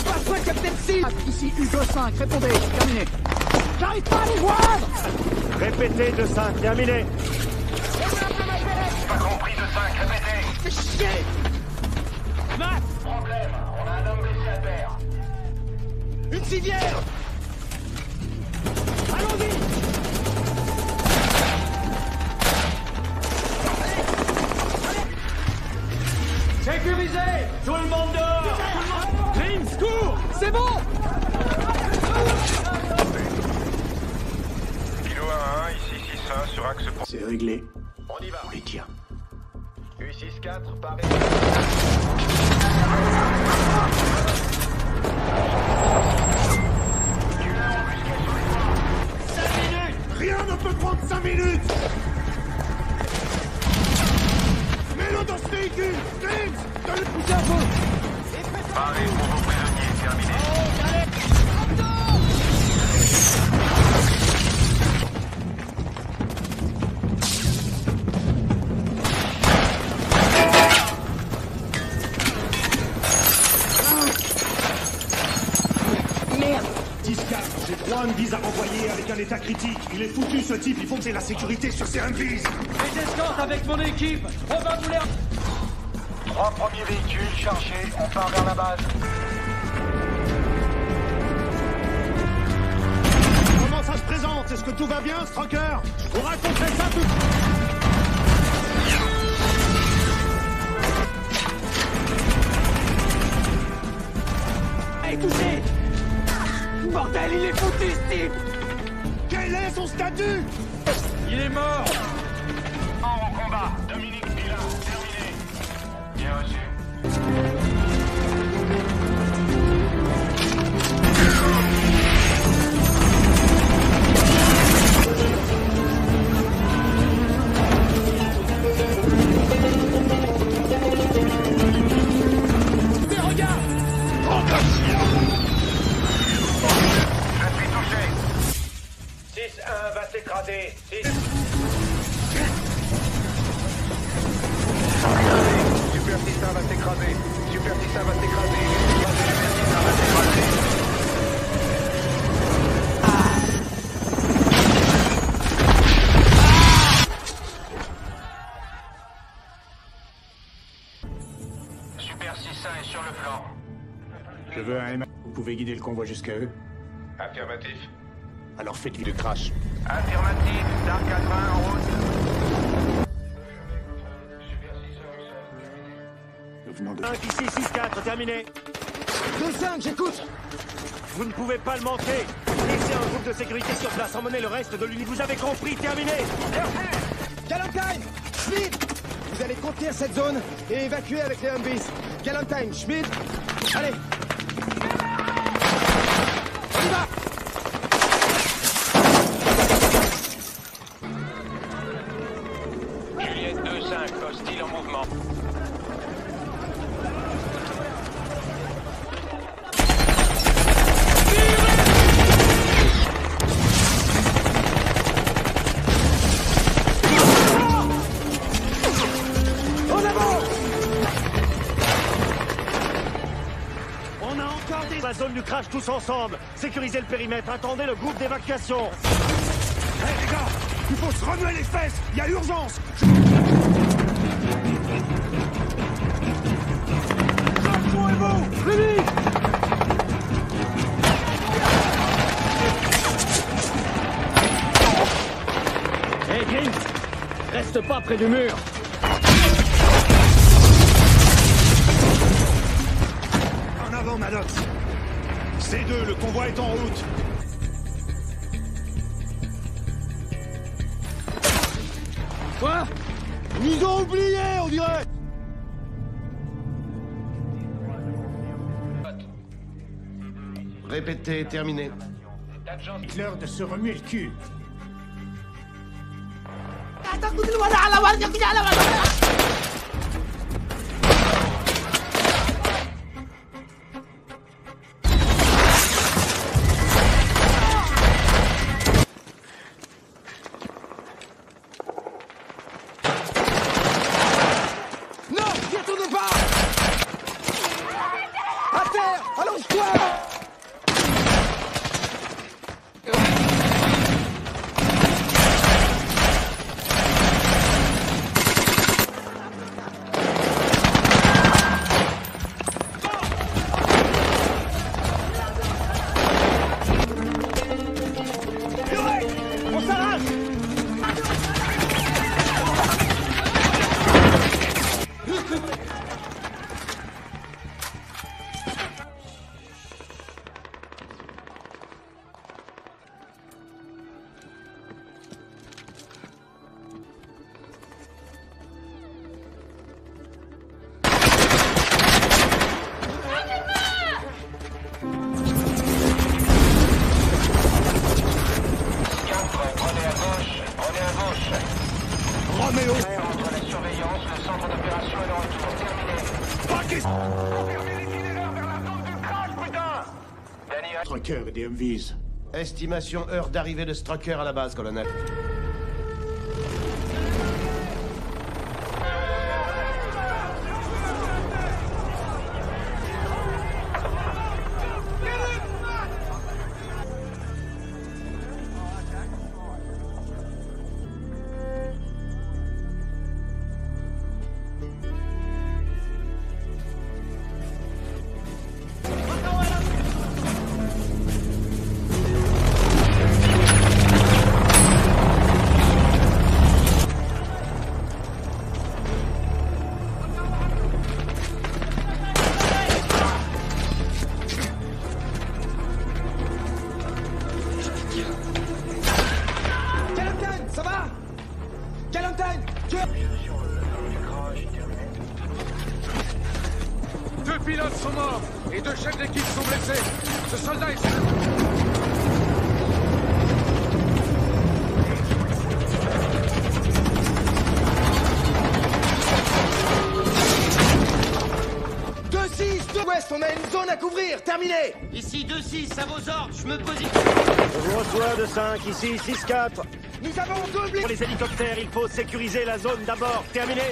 Passe-moi, Captain C! Ici Hugo 5, répondez, terminé. J'arrive pas à les joindre! Répétez de 5, terminé. Pas compris de 5, répétez. Fais chier! Matt! Problème, on a un homme blessé à terre. Une civière! Allons-y! Sécurisé! Tout le monde dehors! James, cours! C'est bon! Kilo 1-1, ici 6-1 sur axe pour... C'est réglé. On y va. On les tient. U6-4, Paris. Rien ne peut prendre 5 minutes. Mets-le dans ce véhicule. James, donne le pouce à vous. Parez pour vos prisonniers, terminé. Merde. 10-4, j'ai 3 Humvees à renvoyer avec un état critique. Il est foutu ce type, il faut que j'ai la sécurité sur ces Humvees. Les escortes avec mon équipe! On va vous les... 3 premiers véhicules chargés, on part vers la base. Comment ça se présente? Est-ce que tout va bien, Stroker? Vous raconterez ça tout... Allez, touché! Bordel, il est foutu, ce type! Quel est son statut? Il est mort! Mort au combat, Dominique Pilat, terminé. Bien reçu. Mais regarde! Je suis touché. 6-1 va s'écraser. 6... Super Tissa va s'écraser. Super Tissa va s'écraser. Super Tissa va s'écraser. Super 6-1 est sur le flanc. Je veux un M. Vous pouvez guider le convoi jusqu'à eux? Affirmatif. Alors faites-lui le crash. Affirmatif, Dark 4-1 en route. Nous venons de... 5 ici, 6-4, terminé. 2-5, j'écoute! Vous ne pouvez pas le manquer. Laissez un groupe de sécurité sur place, emmenez le reste de l'unité. Vous avez compris, terminé. Galantine! Schmidt! Vous allez contenir cette zone et évacuer avec les Humvees. Galantine, Schmidt! Allez! On y va! Juliette 2-5, hostile en mouvement. En avant! On a encore des... La zone du crash tous ensemble. Sécurisez le périmètre, attendez le groupe d'évacuation. Hé les gars, il faut se remuer les fesses. Il y a urgence. Retrouvez-vous, plus vite. Hé, James! Reste pas près du mur! En avant, Maddox. C2, le convoi est en route. Quoi? Ils nous ont oubliés, on dirait! Répétez, terminé. Hitler de se remuer le cul. terre! Allonge-toi! Strucker et des Humvees. Estimation heure d'arrivée de Strucker à la base, colonel. Deux pilotes sont morts et deux chefs d'équipe sont blessés. Ce soldat est... Ouest, on a une zone à couvrir, terminé! Ici 2-6, à vos ordres, je me positionne. Je vous reçois de 5, ici 6-4. Nous avons doublé... Pour les hélicoptères, il faut sécuriser la zone d'abord. Terminé.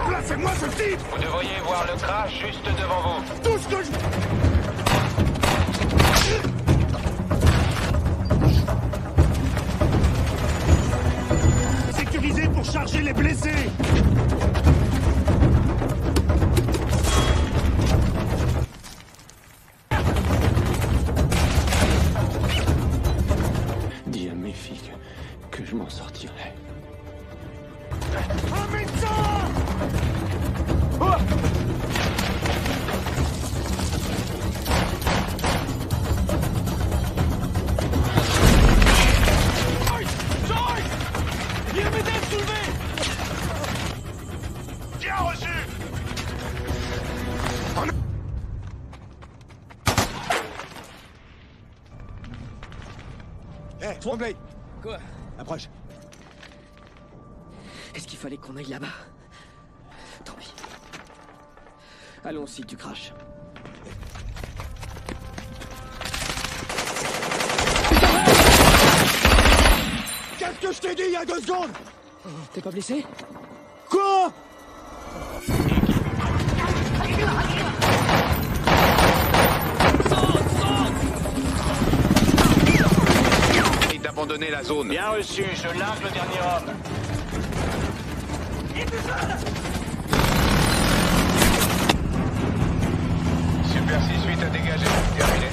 Placez-moi ce type! Vous devriez voir le crash juste devant vous. Tout ce que je... Sécurisé pour charger les blessés. Dis à mes filles que je m'en sortirai. Un médecin! Bien reçu. Hé, Tremblay! Quoi? Approche. Est-ce qu'il fallait qu'on aille là-bas? Tant pis. Allons si tu craches. Qu'est-ce que je t'ai dit il y a 2 secondes? T'es pas blessé? Quoi? D'abandonner la zone. Bien reçu, je largue le dernier homme. Super 6-8 à dégager. Terminé.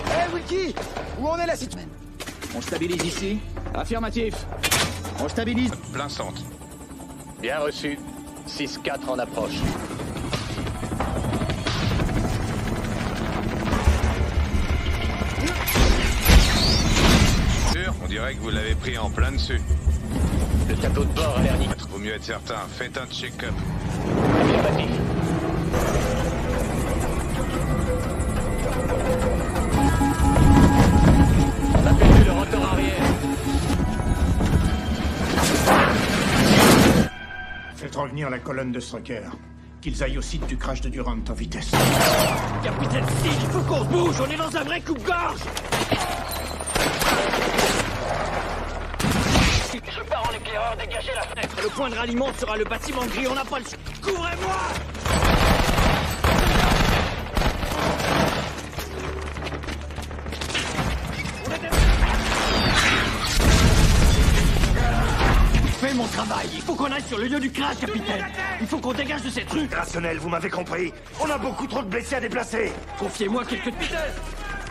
Hé, Wilkie! Où en est la situation? On stabilise ici? Affirmatif. On stabilise. Plein centre. Bien reçu. 6-4 en approche. On dirait que vous l'avez pris en plein dessus. Le tableau de bord a l'air nickel. Vaut mieux être certain. Faites un check-up. Affirmatif. On a perdu le rotor arrière. Faites revenir la colonne de Strucker. Qu'ils aillent au site du crash de Durant en vitesse. Capitaine Stick, il faut qu'on se bouge. On est dans un vrai coupe-gorge. Je pars en éclaireur, dégagez la fenêtre. Le point de ralliement sera le bâtiment gris, on n'a pas le... Couvrez-moi! Fais mon travail. Il faut qu'on aille sur le lieu du crash, capitaine. Il faut qu'on dégage de ces trucs. Rationnel, vous m'avez compris. On a beaucoup trop de blessés à déplacer. Confiez-moi quelques de vitesse.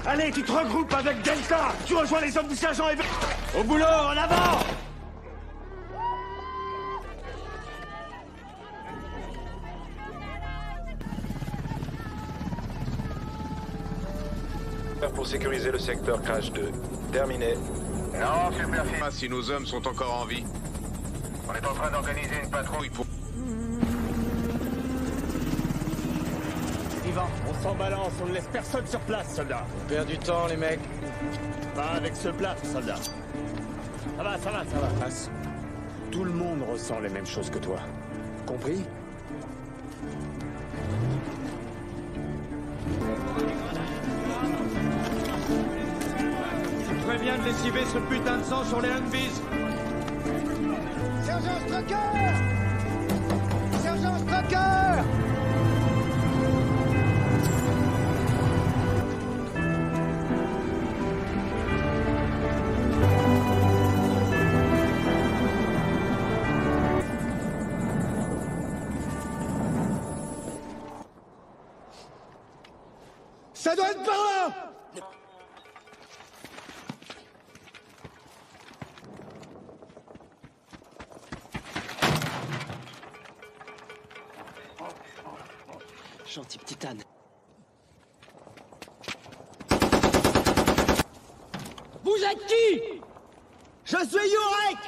Allez, tu te regroupes avec Delta. Tu rejoins les hommes du sergent et... Au boulot, en avant! Pour sécuriser le secteur Crash 2. Terminé. Non, super. Si nos hommes sont encore en vie. On est en train d'organiser une patrouille pour... Ivan, on s'en balance, on ne laisse personne sur place, soldat. On perd du temps, les mecs. Pas avec ce plat, soldat. Ça va. Passe. Tout le monde ressent les mêmes choses que toi. Compris? Très bien de lessiver ce putain de sang sur les Humvees. Sergent Strucker! Sergent Strucker! Ça doit être par là! Gentil petit âne. Vous êtes qui? Je suis Yurek!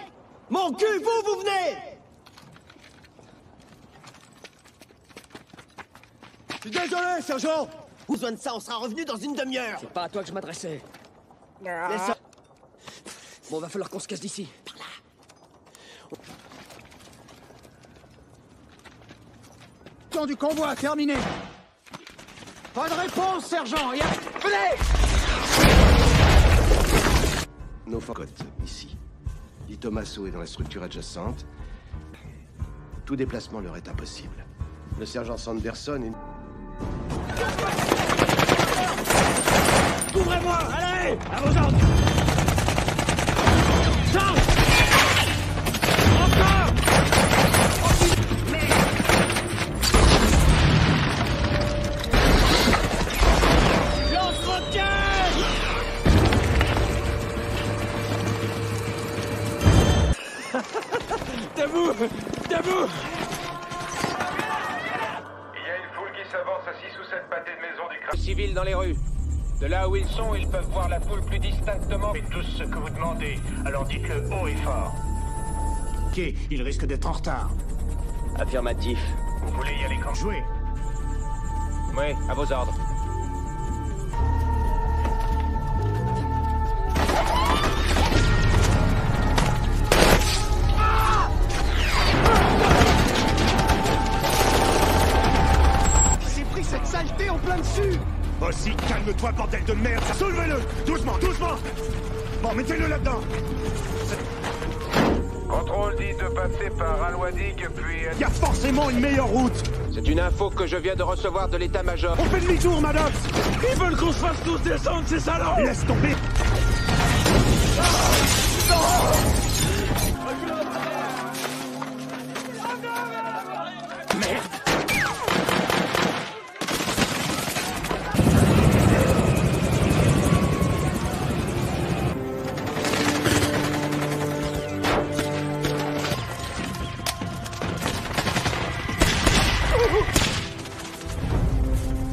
Mon cul, vous venez! Je suis désolé, sergent! Besoin de ça, on sera revenu dans une demi-heure! C'est pas à toi que je m'adressais. Laisse ça. Bon, va falloir qu'on se casse d'ici. Par là. Temps du convoi, terminé! Pas de réponse, sergent! Venez! Nos cotes ici. Di Tommaso est dans la structure adjacente. Tout déplacement leur est impossible. Le sergent Sanderson est... Couvrez-moi! Allez! À vos ordres! Charge! Encore! Lance-roquette! Debout! Debout! Il y a une foule qui s'avance à 6 ou 7 pâtés de maison du crash. Civils dans les rues. De là où ils sont, ils peuvent voir la foule plus distinctement. Faites tous ce que vous demandez, alors dites-le haut et fort. Ok, il risque d'être en retard. Affirmatif. Vous voulez y aller quand... Jouez. Oui, à vos ordres. J'ai pris cette saleté en plein dessus! Aussi, calme-toi, bordel de merde. Soulevez-le. Doucement. Bon, mettez-le là-dedans. Contrôle dit de passer par Al-Wadig, puis... Il y a forcément une meilleure route. C'est une info que je viens de recevoir de l'état-major. On fait demi-tour, madame. Ils veulent qu'on se fasse tous descendre, ces salauds! Laisse tomber. Merde.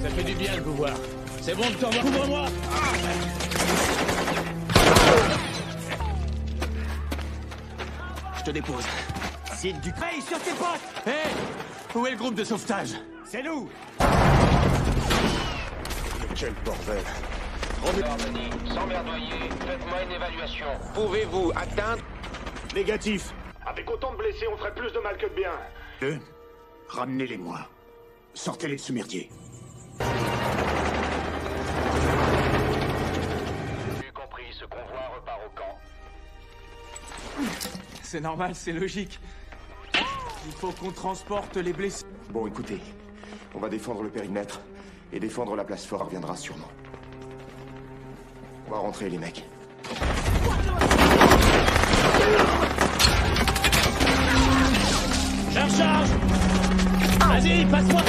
Ça fait du bien de vous voir. C'est bon de t'en voir. Couvre-moi! Je te dépose. Cite du... Hey, sur tes potes! Hé! Où est le groupe de sauvetage? C'est nous. Quel bordel. Harmony, sans merdoyer, faites-moi une évaluation. Pouvez-vous atteindre... Négatif. Avec autant de blessés, on ferait plus de mal que de bien. Ramenez-les-moi. Sortez-les de ce merdier. J'ai compris, ce convoi repart au camp. C'est normal, c'est logique. Il faut qu'on transporte les blessés. Bon, écoutez, on va défendre le périmètre, et défendre la place forte reviendra sûrement. On va rentrer, les mecs. Charge! Vas-y, passe-moi!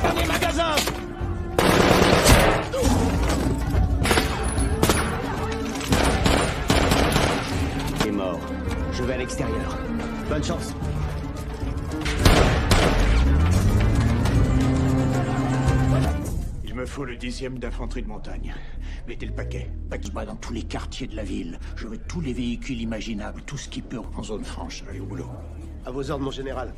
Dernier magasin! Il est mort. Je vais à l'extérieur. Bonne chance. Il me faut le 10e d'infanterie de montagne. Mettez le paquet. Paquet dans tous les quartiers de la ville. Je veux tous les véhicules imaginables, tout ce qui peut en zone franche. Allez au boulot. À vos ordres, mon général.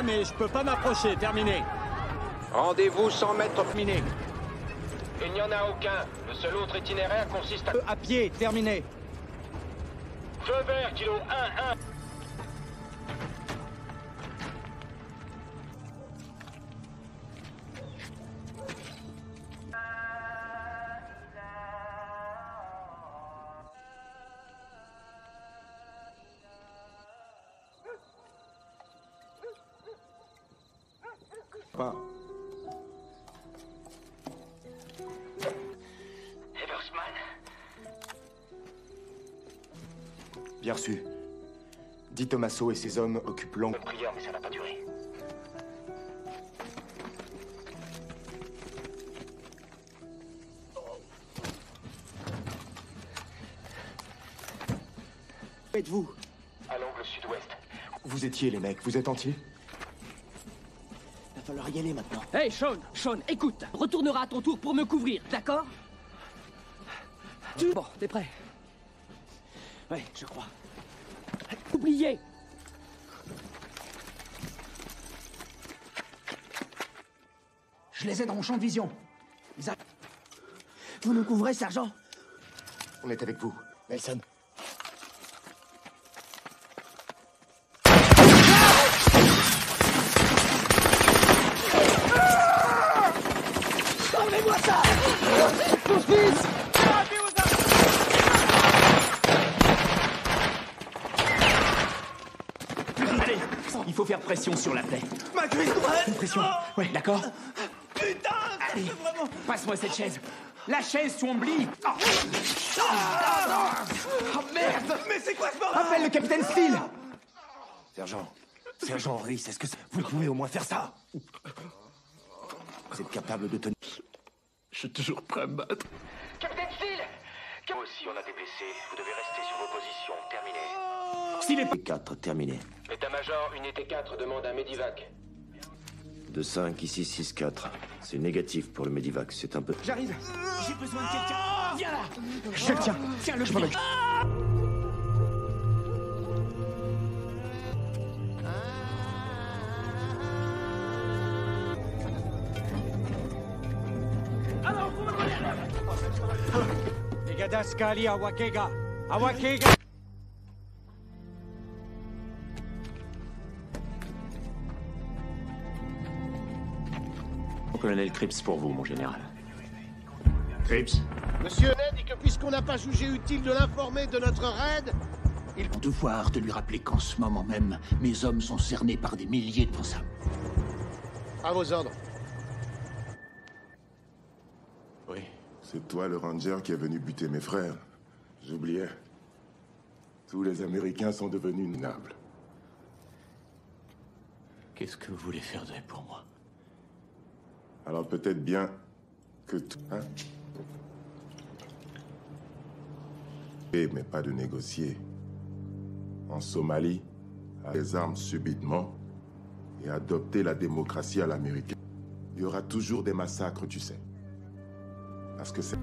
Mais je peux pas m'approcher, terminé. Rendez-vous 100 mètres. Terminé. Il n'y en a aucun. Le seul autre itinéraire consiste à... À pied, terminé. Feu vert, kilo 1-1. Pas. Eversman. Bien reçu. Di Tommaso et ses hommes occupent l'angle. Bonne prière, mais ça n'a pas duré. Où êtes-vous? À l'angle sud-ouest. Vous étiez, les mecs, vous êtes entiers? Il va falloir y aller maintenant. Hey, Sean, écoute. Retourneras à ton tour pour me couvrir, d'accord? Bon, t'es prêt? Ouais, je crois. Oubliez! Je les ai dans mon champ de vision. Vous nous couvrez, sergent? On est avec vous. Nelson. Enlevez-moi ça! Mon fils! Allez, il faut faire pression sur la plaie. Ma cuisse droite! Une pression. Ouais, d'accord. Putain! Allez, vraiment... passe-moi cette chaise. La chaise, Twombly. Oh. Oh merde! Mais c'est quoi ce bordel? Appelle le capitaine Steele. Sergent Rhys, est-ce que vous pouvez au moins faire ça? Vous êtes capable de tenir... Je suis toujours prêt à me battre. Capitaine Steele! Vous aussi, on a des blessés. Vous devez rester sur vos positions. Terminé. S'il est pas... 4, terminé. État-major, unité 4 demande un Medivac. 2-5, ici 6-4. C'est négatif pour le Medivac, c'est un peu... J'arrive. J'ai besoin de quelqu'un. Viens là. Je le tiens. Tiens le pied. Igadaskali Awakega. Awakega. Colonel Cripps pour vous, mon général. Cripps? Monsieur Ned dit que puisqu'on n'a pas jugé utile de l'informer de notre raid, Il est devoir de lui rappeler qu'en ce moment même, mes hommes sont cernés par des milliers de ça. à vos ordres. Oui. C'est toi le ranger qui est venu buter mes frères. J'oubliais. Tous les Américains sont devenus minables. Qu'est-ce que vous voulez faire d'eux pour moi? Alors peut-être bien que tout... Hein? Mais pas de négocier. En Somalie, à les armes subitement et adopter la démocratie à l'américaine. Il y aura toujours des massacres, tu sais. Parce que c'est...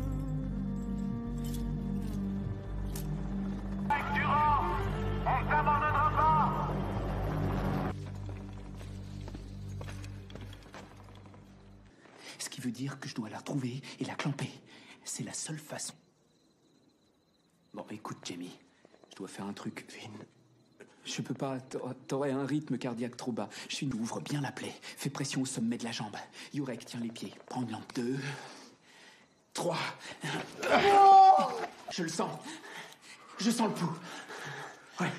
Durand, on ne t'abandonnera pas. Ce qui veut dire que je dois la retrouver et la clamper. C'est la seule façon. Bon, écoute, Jamie. Je dois faire un truc. Vin. Je peux pas. T'aurais un rythme cardiaque trop bas. Ouvre bien la plaie. Fais pression au sommet de la jambe. Yurek, tiens les pieds. Prends une lampe. 2, 3. Je le sens. Je sens le pouls. Ouais.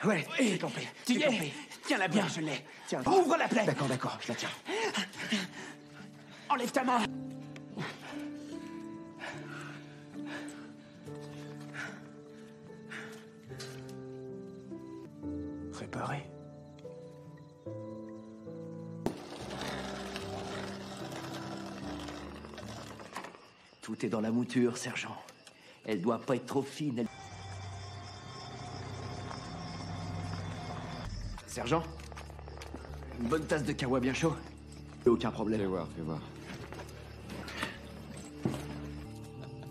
Ouais, c'est clampé. Tu y es. Tiens-la bien, je l'ai. Tiens. Ouvre la plaie. D'accord, je la tiens. Enlève ta main. Préparé. Tout est dans la mouture, sergent. Elle doit pas être trop fine. Sergent, une bonne tasse de kawa bien chaud. Aucun problème. Fais voir.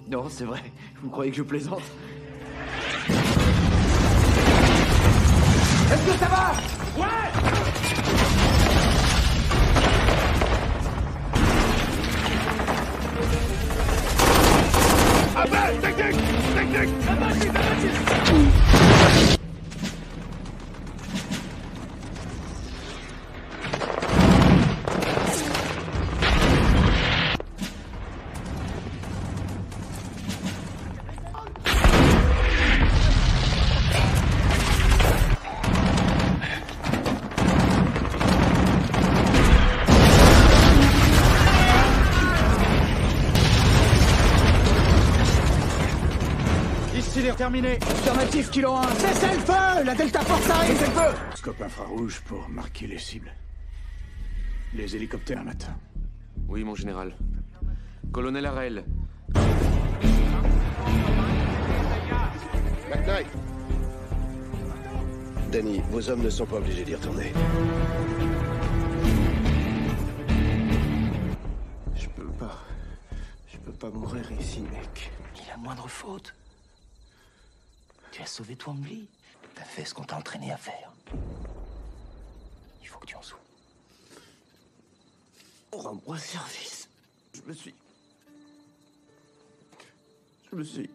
Non, c'est vrai. Vous croyez que je plaisante? Est-ce que ça va? Ouais! Ah ben, technique! Terminé. Affirmatif, Kilo 1. Cessez le feu. La Delta Force arrive. Cessez le feu. Scope infrarouge pour marquer les cibles. Les hélicoptères un matin. Oui, mon général. Colonel Harrell. McKnight. Danny, vos hommes ne sont pas obligés d'y retourner. Je peux pas mourir ici, mec. Ni la moindre faute. Tu as sauvé Twang Li. T'as fait ce qu'on t'a entraîné à faire. Il faut que tu en sois. Rends-moi service. Je me suis...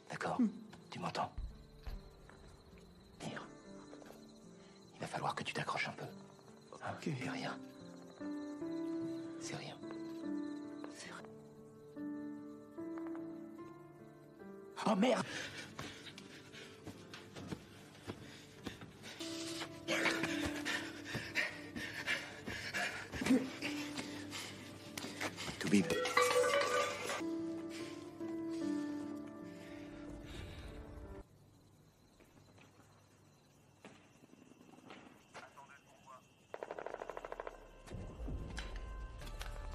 D'accord. Tu m'entends? Dire. Il va falloir que tu t'accroches un peu. Ok. C'est rien. C'est rien. Oh merde! To be.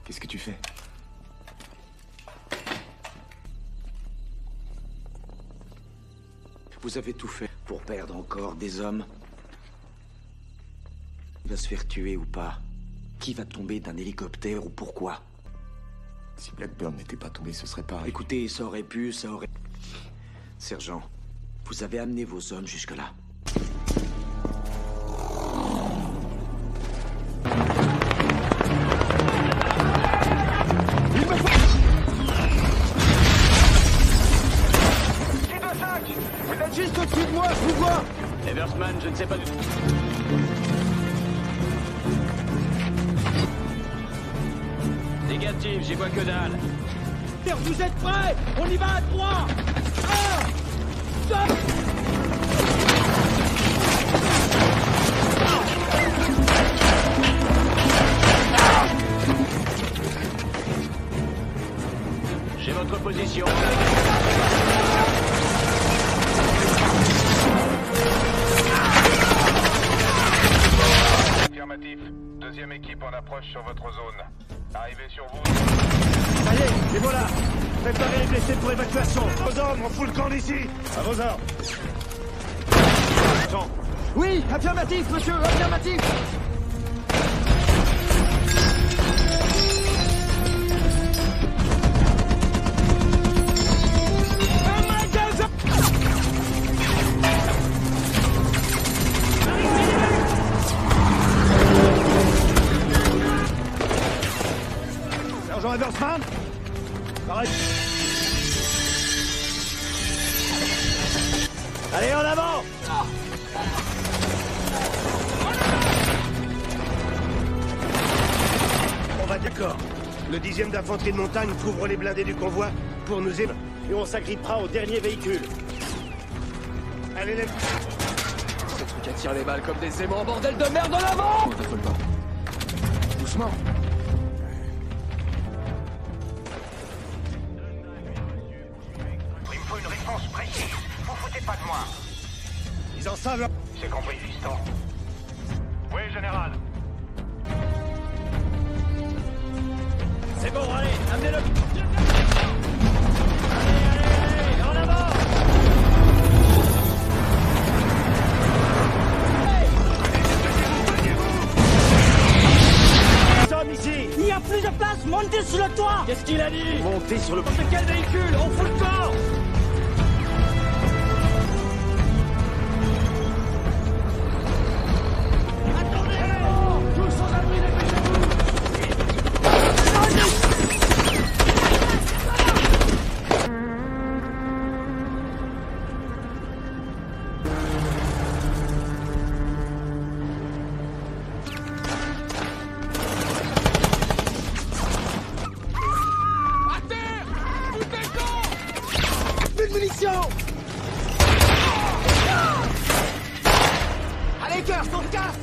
Qu'est-ce que tu fais? Vous avez tout fait pour perdre encore des hommes. Il va se faire tuer ou pas? Qui va tomber d'un hélicoptère ou pourquoi? Si Blackburn n'était pas tombé, ce serait pareil. Écoutez, ça aurait pu, ça aurait... Sergent, vous avez amené vos hommes jusque-là. Vous êtes juste au-dessus de moi, je vous vois. Eversman, je ne sais pas du tout. Négatif, j'y vois que dalle. Vous êtes prêts? On y va à 3! 1, 2... J'ai votre position. Affirmatif. Deuxième équipe en approche sur votre zone. Arrivez sur vous. Ça y est, et voilà. Préparez les blessés pour évacuation. Vos ordres, on fout le camp d'ici. À vos ordres. Jean. Oui, affirmatif, monsieur, affirmatif. Sergent Eversman. Arrête. Allez, en avant. On va d'accord. Le 10e d'infanterie de montagne couvre les blindés du convoi pour nous aider. Et on s'agrippera au dernier véhicule. Allez, les... Ce truc attire les balles comme des aimants, bordel de merde en avant. T'affole pas. Doucement. Il me faut une réponse précise. Vous foutez pas de moi. Ils en savent. C'est compris, fiston. Oui, général. C'est bon, allez, amenez-le. Allez, en avant. Sommes ici. Il n'y a plus de place, montez sur le toit. Qu'est-ce qu'il a dit? Montez sur le... De quel véhicule? On fout le camp. Allez, cœur, on se casse.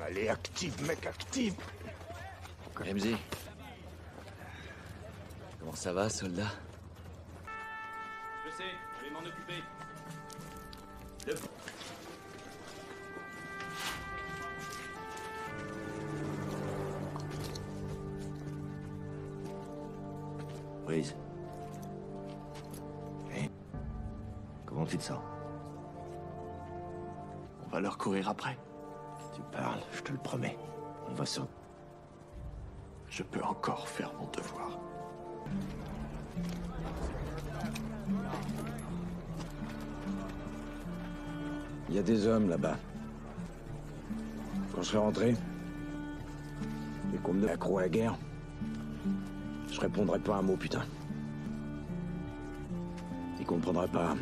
Allez, active, mec, active. Ramsey. Comment ça va, soldat? Je sais, je vais m'en occuper. Brise. Hey. Comment tu te sens? On va leur courir après. Tu parles, je te le promets. On va sauver. Je peux encore faire mon devoir. Il y a des hommes là-bas. Quand je serai rentré, et qu'on me accro à la guerre, je répondrai pas un mot, putain. Ils comprendraient pas.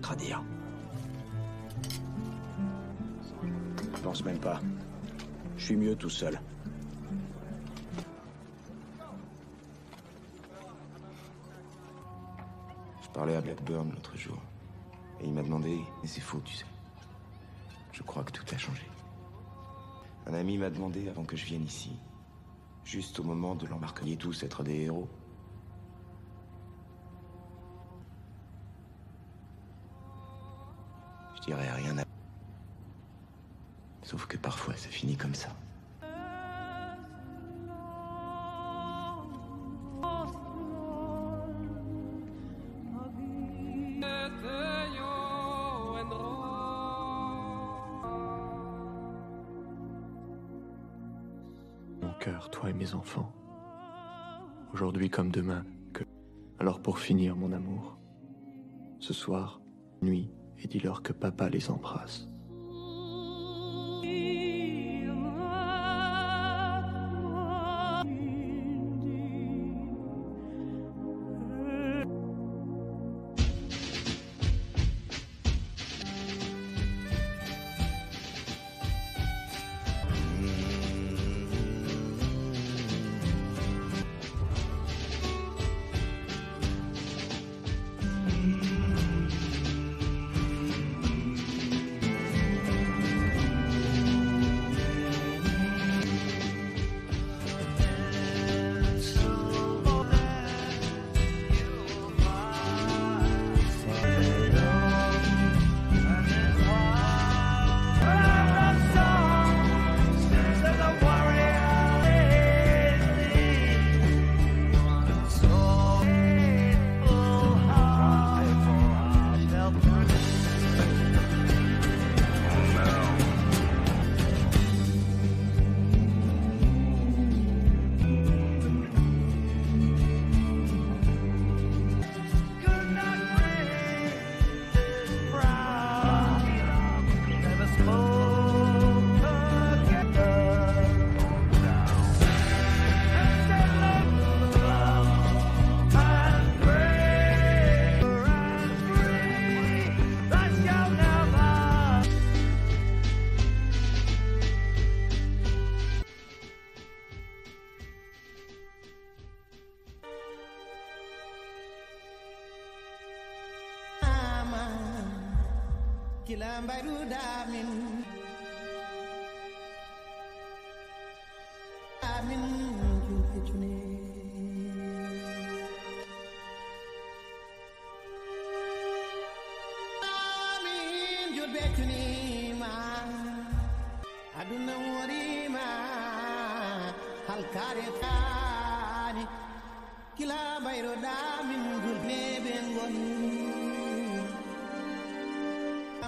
Traduire. Je pense même pas. Je suis mieux tout seul. Je parlais à Blackburn l'autre jour. Et il m'a demandé, mais c'est faux, tu sais. Je crois que tout a changé. Un ami m'a demandé avant que je vienne ici, juste au moment de l'embarquer tous être des héros. Je dirais rien à... Sauf que parfois ça finit comme ça. cœur, toi et mes enfants. Aujourd'hui comme demain, Alors pour finir, mon amour, ce soir, nuit, et dis-leur que papa les embrasse.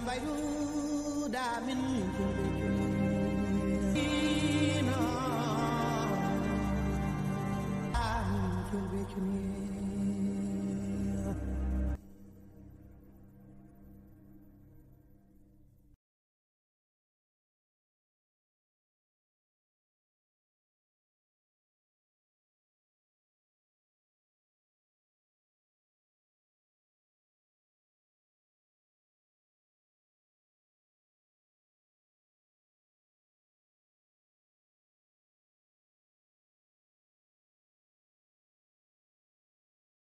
Bayru da min